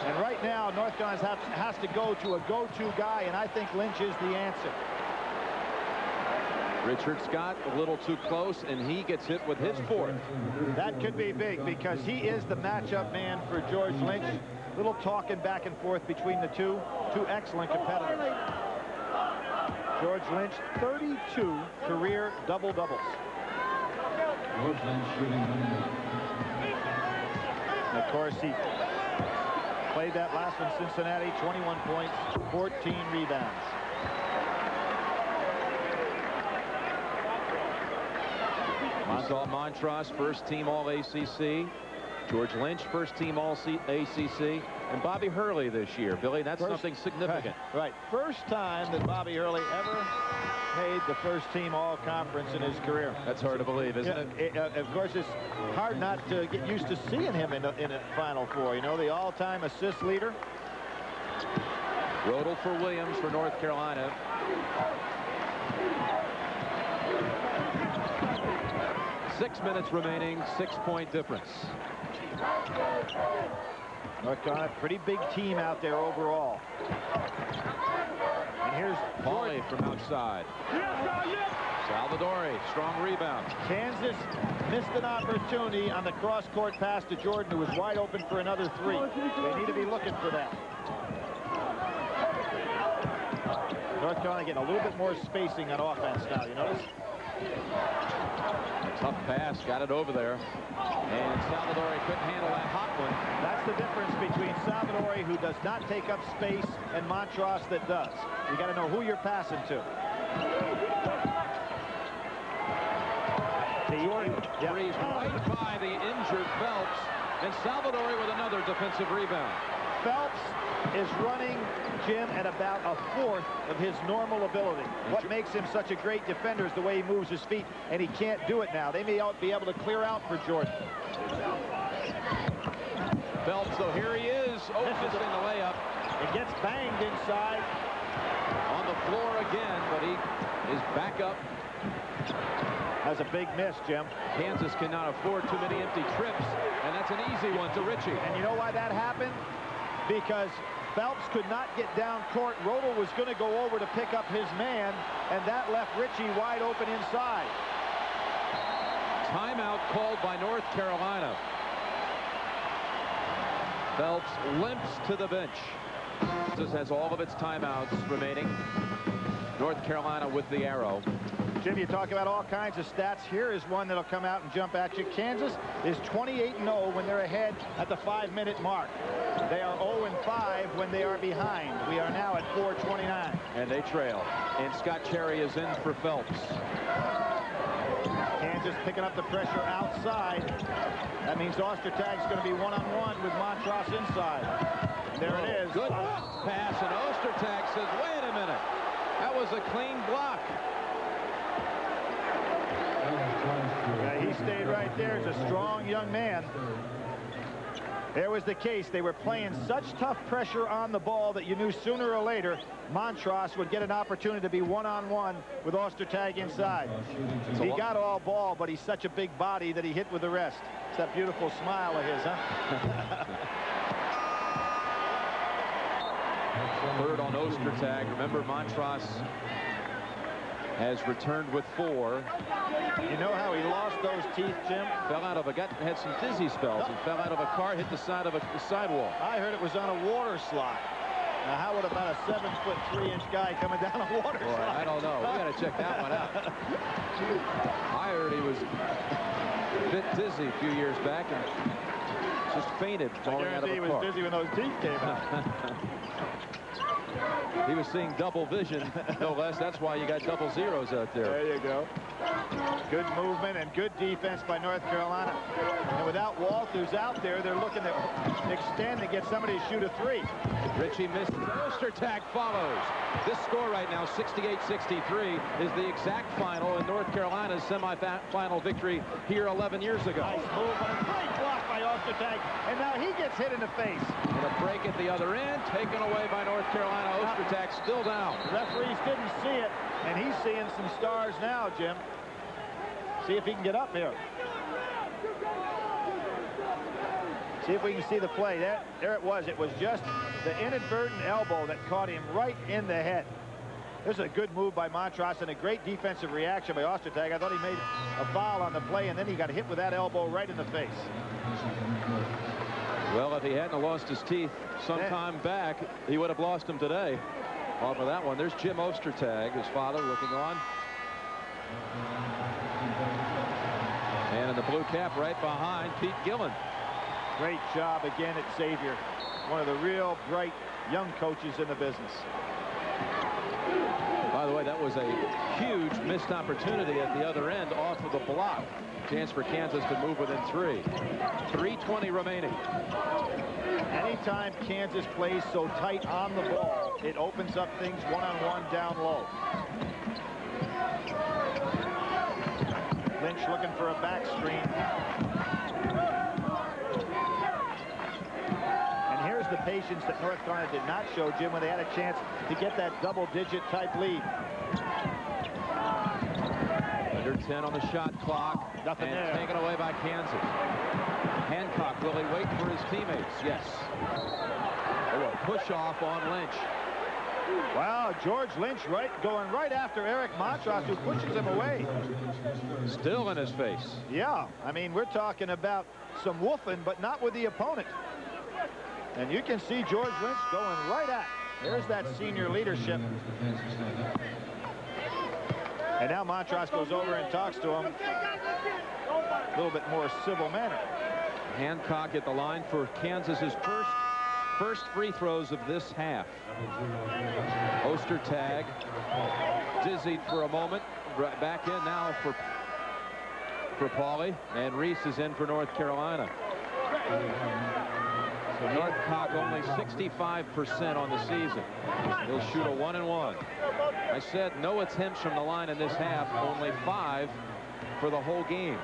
And right now, North Carolina has to go to a go-to guy, and I think Lynch is the answer. Richard Scott a little too close, and he gets hit with his 4th. That could be big because he is the matchup man for George Lynch. Little talking back and forth between the two excellent competitors. George Lynch, 32 career double-doubles. And of course, he Played that last one, Cincinnati, 21 points, 14 rebounds. We saw Montross, first team All-ACC. George Lynch, first team All-ACC. And Bobby Hurley this year. Billy, that's something significant. Right. First time that Bobby Hurley ever made the first team All-Conference in his career. That's hard to believe, isn't it? Of course, it's hard not to get used to seeing him in a Final Four. You know, the all-time assist leader. Rodel for Williams for North Carolina. Six minutes remaining, 6-point difference. North Carolina, pretty big team out there overall. And here's Pauly from outside. Salvadori, strong rebound. Kansas missed an opportunity on the cross-court pass to Jordan, who was wide open for another three. They need to be looking for that. North Carolina getting a little bit more spacing on offense now, you notice? Tough pass, got it over there. And Salvadori couldn't handle that hot one. That's the difference between Salvadori, who does not take up space, and Montross that does. You got to know who you're passing to. Breeze right by the injured Phelps, and Salvadori with another defensive rebound. Phelps is running, Jim, at about a fourth of his normal ability. What makes him such a great defender is the way he moves his feet, and he can't do it now. They may be able to clear out for Jordan. Phelps, though, here he is, opens in the layup. It gets banged inside. On the floor again, but he is back up. That's a big miss, Jim. Kansas cannot afford too many empty trips, and that's an easy one to Richie. And you know why that happened? Because Phelps could not get down court. Rodel was going to go over to pick up his man, and that left Richie wide open inside. Timeout called by North Carolina. Phelps limps to the bench. This has all of its timeouts remaining. North Carolina with the arrow. Jim, you talk about all kinds of stats. Here is one that'll come out and jump at you. Kansas is 28-0 when they're ahead at the 5-minute mark. They are 0-5 when they are behind. We are now at 4:29. And they trail. And Scott Cherry is in for Phelps. Kansas picking up the pressure outside. That means Ostertag's going to be one-on-one with Montross inside. And there it is. Good pass, and Ostertag says, wait a minute. That was a clean block. Yeah, he stayed right there. He's a strong young man. There was the case. They were playing such tough pressure on the ball that you knew sooner or later Montross would get an opportunity to be one-on-one with Ostertag inside. He got all ball, but he's such a big body that he hit with the rest. It's that beautiful smile of his, huh? Third on Ostertag. Remember, Montross has returned with 4. You know how he lost those teeth, Jim? Fell out of had some dizzy spells. He fell out of a car, hit the side of a sidewalk. I heard it was on a water slide. Now, how would about a 7-foot 3-inch guy coming down a water slide? I don't know. We got to check that one out. I heard he was a bit dizzy a few years back and just fainted falling out of a car. He was dizzy when those teeth came out. He was seeing double vision, no less. That's why you got double zeros out there. There you go. Good movement and good defense by North Carolina. And without Walters out there, they're looking to extend and get somebody to shoot a 3. Richie missed. Ostertag follows. This score right now, 68-63, is the exact final in North Carolina's semifinal victory here 11 years ago. Nice move, but a great block by Ostertag, and now he gets hit in the face. And a break at the other end, taken away by North Carolina. Ostertag still down. The referees didn't see it, and he's seeing some stars now, Jim. See if he can get up here. See if we can see the play. There it was. It was just the inadvertent elbow that caught him right in the head. This is a good move by Montross and a great defensive reaction by Ostertag. I thought he made a foul on the play, and then he got hit with that elbow right in the face. Well, if he hadn't lost his teeth some time back, he would have lost them today. Off of that one, there's Jim Ostertag, his father, looking on. And in the blue cap right behind, Pete Gillen. Great job again at Xavier. One of the real bright young coaches in the business. By the way, that was a huge missed opportunity at the other end off of the block. Chance for Kansas to move within 3. 3:20 remaining. Anytime Kansas plays so tight on the ball, it opens up things one-on-one down low. Lynch looking for a back screen. And here's the patience that North Carolina did not show, Jim, when they had a chance to get that double-digit type lead. Under 10 on the shot clock. Nothing and there. Taken away by Kansas. Hancock, will he wait for his teammates? Yes. Oh, a push off on Lynch. Wow, George Lynch going right after Eric Montross, who pushes him away. Still in his face. Yeah, I mean, we're talking about some woofing, but not with the opponent. And you can see George Lynch going right at. There's that senior leadership. And now Montross goes over and talks to him. A little bit more civil manner. Hancock at the line for Kansas's first free throws of this half. Ostertag dizzied for a moment. Right back in now for Pauly, and Reese is in for North Carolina. So Hancock only 65% on the season. He'll shoot a 1-and-1. I said no attempts from the line in this half, only 5 for the whole game.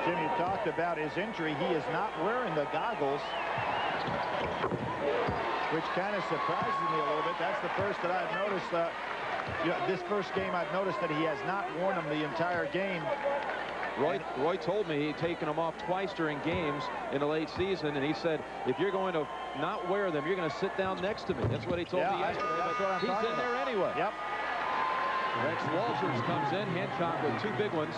Jim, you talked about his injury. He is not wearing the goggles, which kind of surprises me a little bit. That's the first that I've noticed. This first game, I've noticed that he has not worn them the entire game. Roy told me he'd taken them off twice during games in the late season, and he said, if you're going to not wear them, you're going to sit down next to me. That's what he told me yesterday. That's what I'm he's talking in there about. anyway. Yep. Rex Walters comes in. Hancock with 2 big ones.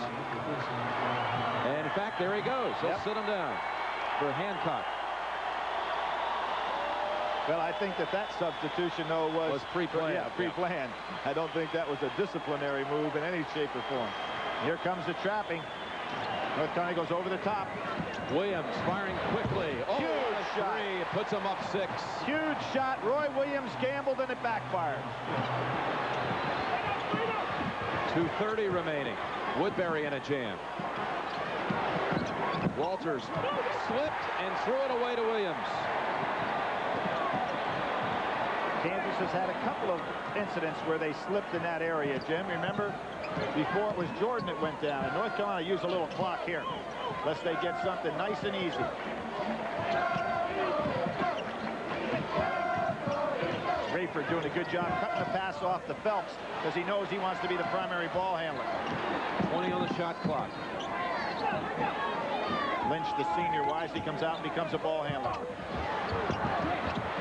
And in fact, there he goes. He'll sit him down for Hancock. Well, I think that substitution, though, was pre-planned. Yeah, pre-planned. I don't think that was a disciplinary move in any shape or form. Here comes the trapping. North Carolina goes over the top. Williams firing quickly. Oh, huge shot. 3. It puts him up 6. Huge shot. Roy Williams gambled and it backfired. 2:30 remaining. Woodbury in a jam. Walters slipped and threw it away to Williams. Kansas has had a couple of incidents where they slipped in that area, Jim. Remember, before it was Jordan that went down, and North Carolina used a little clock here, lest they get something nice and easy. Rayford doing a good job cutting the pass off to Phelps because he knows he wants to be the primary ball handler. 20 on the shot clock. Lynch, the senior, wisely comes out and becomes a ball handler.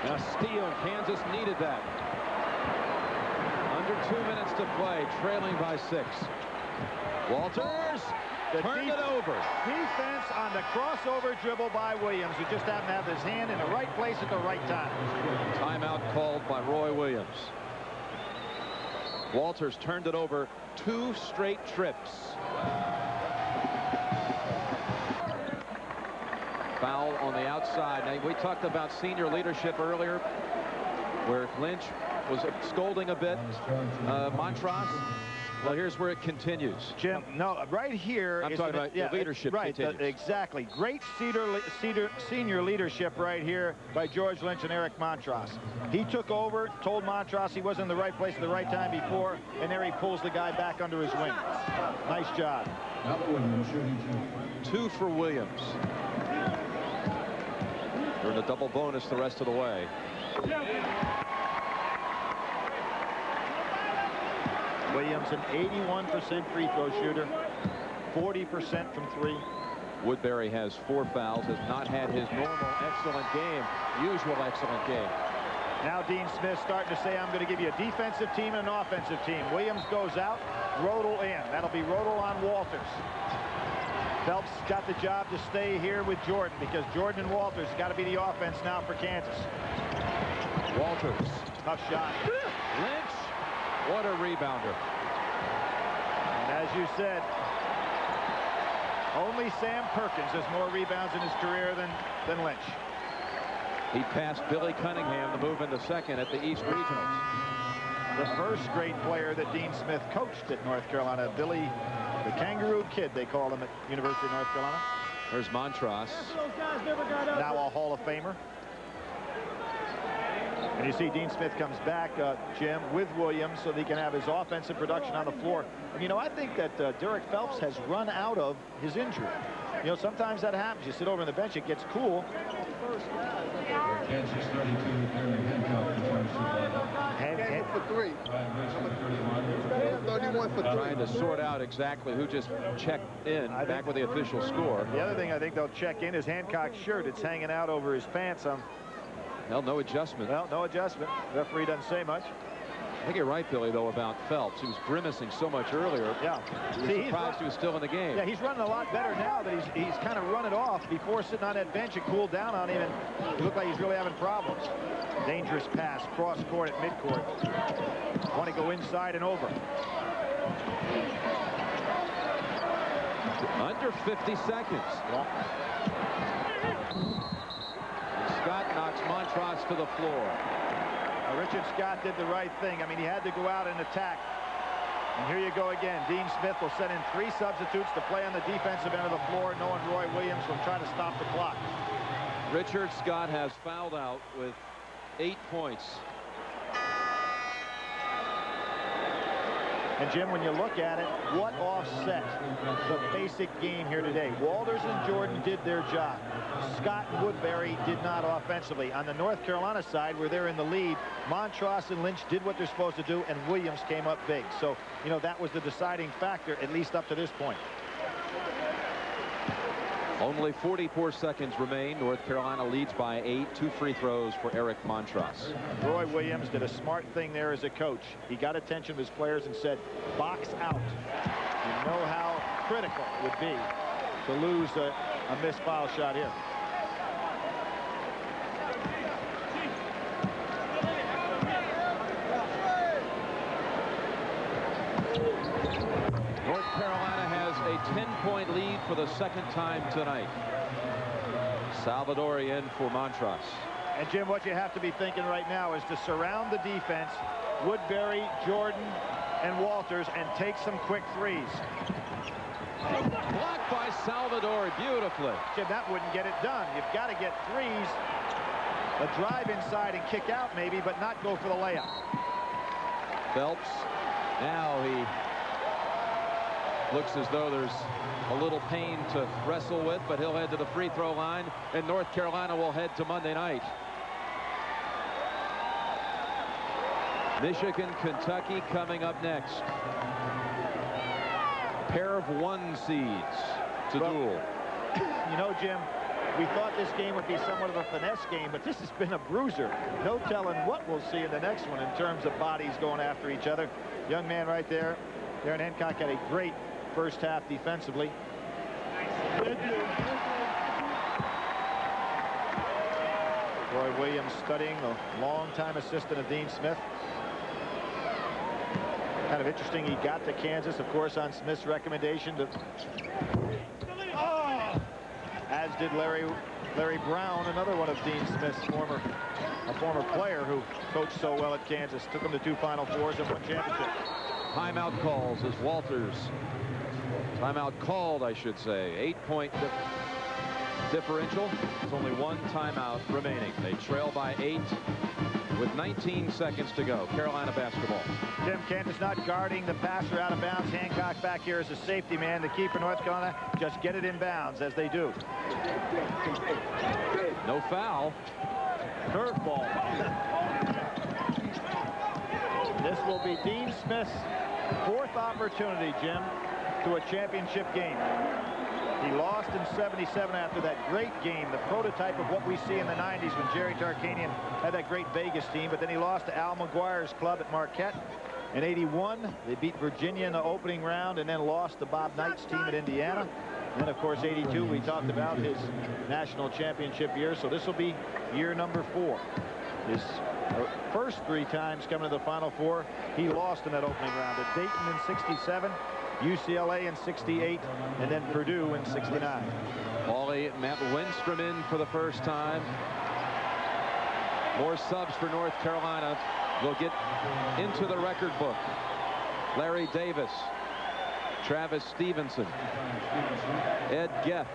Now steal. Kansas needed that. Under 2 minutes to play, trailing by 6. Walters turned it over. Defense on the crossover dribble by Williams, who just happened to have his hand in the right place at the right time. Timeout called by Roy Williams. Walters turned it over 2 straight trips. Foul on the outside. Now, we talked about senior leadership earlier, where Lynch was scolding a bit. Montross, well, here's where it continues. Jim, no, right here. I'm talking about the leadership continues. Exactly. Great senior leadership right here by George Lynch and Eric Montross. He took over, told Montross he wasn't in the right place at the right time before, and there he pulls the guy back under his wing. Nice job. 2 for Williams. They're in a double bonus the rest of the way. Williams, an 81% free throw shooter, 40% from 3. Woodbury has 4 fouls, has not had his normal excellent game, usual excellent game. Now Dean Smith starting to say, I'm going to give you a defensive team and an offensive team. Williams goes out, Rodel in. That'll be Rodel on Walters. Phelps got the job to stay here with Jordan because Jordan and Walters got to be the offense now for Kansas. Walters. Tough shot. Lynch. What a rebounder. And as you said, Only Sam Perkins has more rebounds in his career than Lynch. He passed Billy Cunningham to move into second at the East Regionals. The first great player that Dean Smith coached at North Carolina, Billy, the Kangaroo Kid, they call him at University of North Carolina. There's Montross. Now a Hall of Famer. And you see Dean Smith comes back, Jim, with Williams so that he can have his offensive production on the floor. And, you know, I think that Derek Phelps has run out of his injury. You know, sometimes that happens. You sit over on the bench, it gets cool. Kansas 32, Terry Hancock returns to for 3. 31 for 3. Trying to sort out exactly who just checked in back with the official score. The other thing I think they'll check in is Hancock's shirt. It's hanging out over his pants. Well, no adjustment. Well, no adjustment. The referee doesn't say much. I think you're right, Billy, though, about Phelps. He was grimacing so much earlier. Yeah. He's surprised he was still in the game. Yeah, he's running a lot better now that he's kind of run it off. Before sitting on that bench, it cooled down on him, and it looked like he's really having problems. Dangerous pass, cross court at midcourt. Want to go inside and over. Under 50 seconds. Scott knocks Montross to the floor. Richard Scott did the right thing. I mean, he had to go out and attack. And here you go again. Dean Smith will send in 3 substitutes to play on the defensive end of the floor, knowing Roy Williams will try to stop the clock. Richard Scott has fouled out with 8 points. And, Jim, when you look at it, what offset the basic game here today? Walters and Jordan did their job. Scott and Woodbury did not offensively. On the North Carolina side, where they're in the lead, Montross and Lynch did what they're supposed to do, and Williams came up big. So, you know, that was the deciding factor, at least up to this point. Only 44 seconds remain. North Carolina leads by 8. 2 free throws for Eric Montross. Roy Williams did a smart thing there as a coach. He got attention of his players and said, box out. You know how critical it would be to lose a missed foul shot here. North Carolina has a 10-point lead for the second time tonight. Salvador in for Montross. And, Jim, what you have to be thinking right now is to surround the defense, Woodbury, Jordan, and Walters, and take some quick threes. Blocked by Salvador beautifully. Jim, that wouldn't get it done. You've got to get threes, a drive inside and kick out maybe, but not go for the layup. Phelps, now he looks as though there's a little pain to wrestle with, but he'll head to the free throw line, and North Carolina will head to Monday night. Michigan, Kentucky coming up next. Pair of 1 seeds to duel. You know, Jim, we thought this game would be somewhat of a finesse game, but this has been a bruiser. No telling what we'll see in the next one in terms of bodies going after each other. Young man right there. Darren Hancock had a great first half defensively. Roy Williams studying the longtime assistant of Dean Smith. Kind of interesting, he got to Kansas, of course, on Smith's recommendation, as did Larry Brown, another one of Dean Smith's former player who coached so well at Kansas. Took him to 2 Final Fours and 1 championship. Timeout calls as Walters. Timeout called, I should say. 8-point differential. There's only 1 timeout remaining. They trail by 8 with 19 seconds to go. Carolina basketball. Jim, Kansas not guarding the passer out of bounds. Hancock back here as a safety man. The keeper, North Carolina, just get it in bounds as they do. No foul. Curveball. This will be Dean Smith's 4th opportunity, Jim, to a championship game. He lost in '77 after that great game, the prototype of what we see in the '90s when Jerry Tarkanian had that great Vegas team. But then he lost to Al McGuire's club at Marquette. In '81, they beat Virginia in the opening round and then lost to Bob Knight's team at Indiana. And then, of course, '82, we talked about his national championship year. So this will be year number 4. His first 3 times coming to the Final Four, he lost in that opening round. At Dayton in '67, UCLA in 68, and then Purdue in 69. Wally Matt Lindstrom in for the first time. More subs for North Carolina. Will get into the record book. Larry Davis, Travis Stevenson, Ed Geff.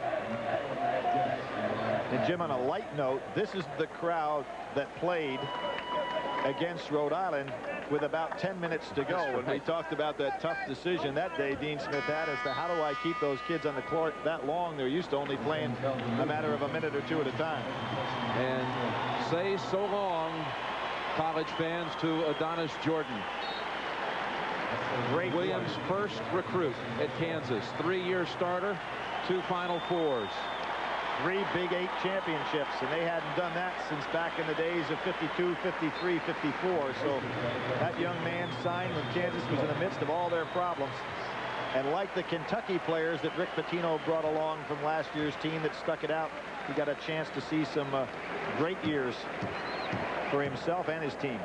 And Jim, on a light note, this is the crowd that played against Rhode Island with about 10 minutes to go. And we talked about that tough decision that day Dean Smith had as to how do I keep those kids on the court that long. They're used to only playing a matter of a minute or two at a time. And say so long, college fans, to Adonis Jordan. Great Williams' first recruit at Kansas. 3-year starter, 2 Final Fours. 3 Big 8 championships, and they hadn't done that since back in the days of 52, 53, 54. So that young man signed when Kansas was in the midst of all their problems. And like the Kentucky players that Rick Pitino brought along from last year's team that stuck it out, he got a chance to see some great years for himself and his team.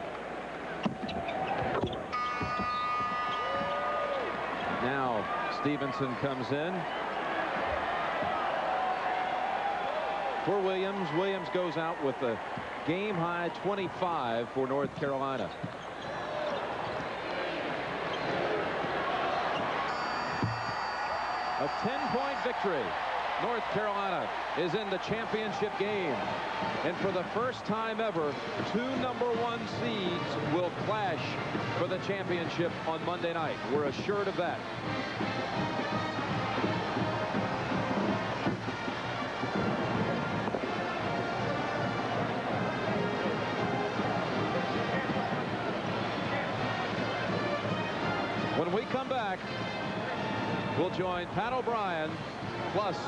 Now Stevenson comes in for Williams. Williams goes out with a game-high 25 for North Carolina. A 10-point victory. North Carolina is in the championship game. And for the first time ever, 2 #1 seeds will clash for the championship on Monday night. We're assured of that. When we come back, we'll join Pat O'Brien. Plus,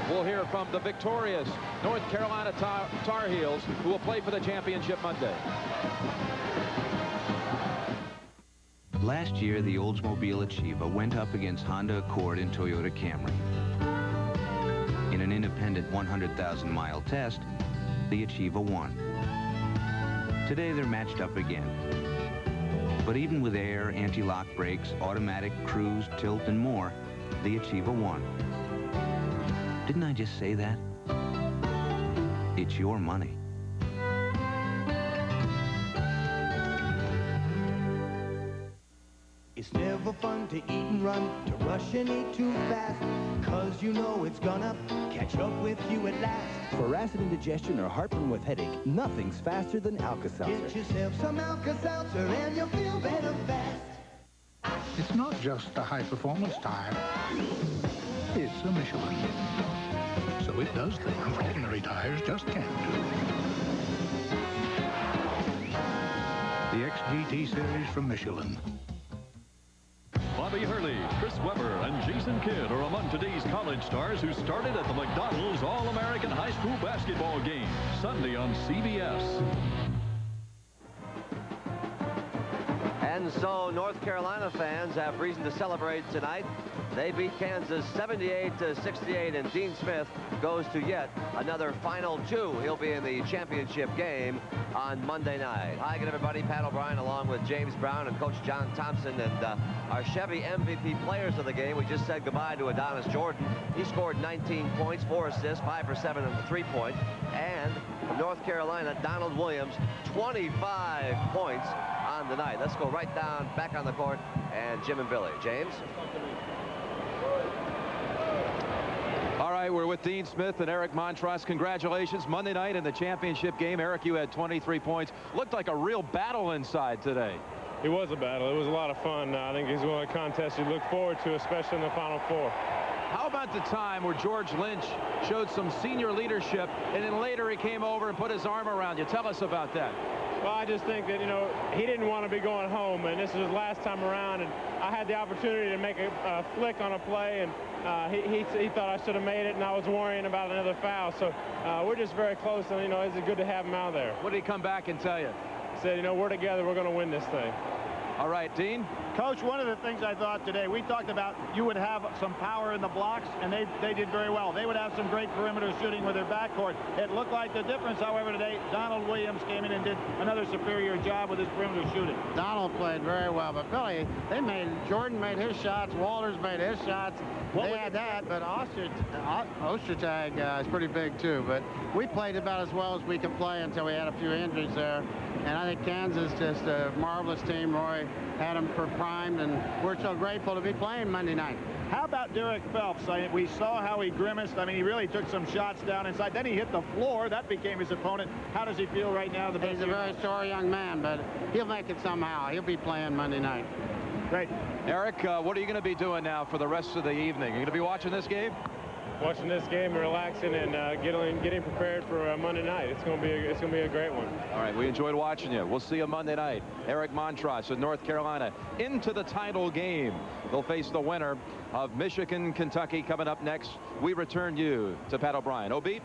we'll hear from the victorious North Carolina Tar Heels, who will play for the championship Monday. Last year, the Oldsmobile Achieva went up against Honda Accord and Toyota Camry. In an independent 100,000-mile test, the Achieva won. Today, they're matched up again. But even with air, anti-lock brakes, automatic, cruise, tilt, and more, the Achieva won. Didn't I just say that? It's your money. It's never fun to eat and run, to rush and eat too fast, 'cause you know it's gonna catch up with you at last. For acid indigestion or heartburn with headache, nothing's faster than Alka-Seltzer. Get yourself some Alka-Seltzer and you'll feel better fast. It's not just a high-performance tire. It's a Michelin. So it does things ordinary tires just can't do. The XGT series from Michelin. Bobby Hurley, Chris Webber, and Jason Kidd are among today's college stars who started at the McDonald's All-American High School Basketball Game, Sunday on CBS. And so North Carolina fans have reason to celebrate tonight. They beat Kansas 78-68, and Dean Smith goes to yet another Final 2. He'll be in the championship game on Monday night. Hi again, everybody. Pat O'Brien along with James Brown and Coach John Thompson, and our Chevy MVP players of the game. We just said goodbye to Adonis Jordan. He scored 19 points, 4 assists, 5 for 7 on the 3-point. And from North Carolina, Donald Williams, 25 points on the night. Let's go right down, back on the court, and Jim and Billy. James? All right, we're with Dean Smith and Eric Montross. Congratulations. Monday night in the championship game. Eric, you had 23 points. Looked like a real battle inside today. It was a battle. It was a lot of fun. I think it's one of the contests you look forward to, especially in the Final Four. How about the time where George Lynch showed some senior leadership, and then later he came over and put his arm around you? Tell us about that. Well, I just think that, you know, he didn't want to be going home, and this was his last time around, and I had the opportunity to make a flick on a play, and he thought I should have made it, and I was worrying about another foul. So we're just very close, and, you know, it's good to have him out there. What did he come back and tell you? He said, you know, we're together. We're going to win this thing. All right, Dean. Coach, one of the things I thought today, we talked about you would have some power in the blocks, and they did very well. They would have some great perimeter shooting with their backcourt. It looked like the difference, however, today, Donald Williams came in and did another superior job with his perimeter shooting. Donald played very well, but Billy, Jordan made his shots, Walters made his shots. They had that, but Ostertag is pretty big too. But we played about as well as we could play until we had a few injuries there. And I think Kansas just a marvelous team. Roy had them primed, and we're so grateful to be playing Monday night. How about Derek Phelps? We saw how he grimaced. I mean, he really took some shots down inside. Then he hit the floor. That became his opponent. How does he feel right now? He's a very sore young man, but he'll make it somehow. He'll be playing Monday night. Great. Eric, what are you going to be doing now for the rest of the evening? Are you going to be watching this game? Watching this game, relaxing, and getting prepared for Monday night. It's going to be a great one. All right, we enjoyed watching you. We'll see you Monday night. Eric Montross in North Carolina into the title game. They'll face the winner of Michigan, Kentucky coming up next. We return you to Pat O'Brien. Obeat.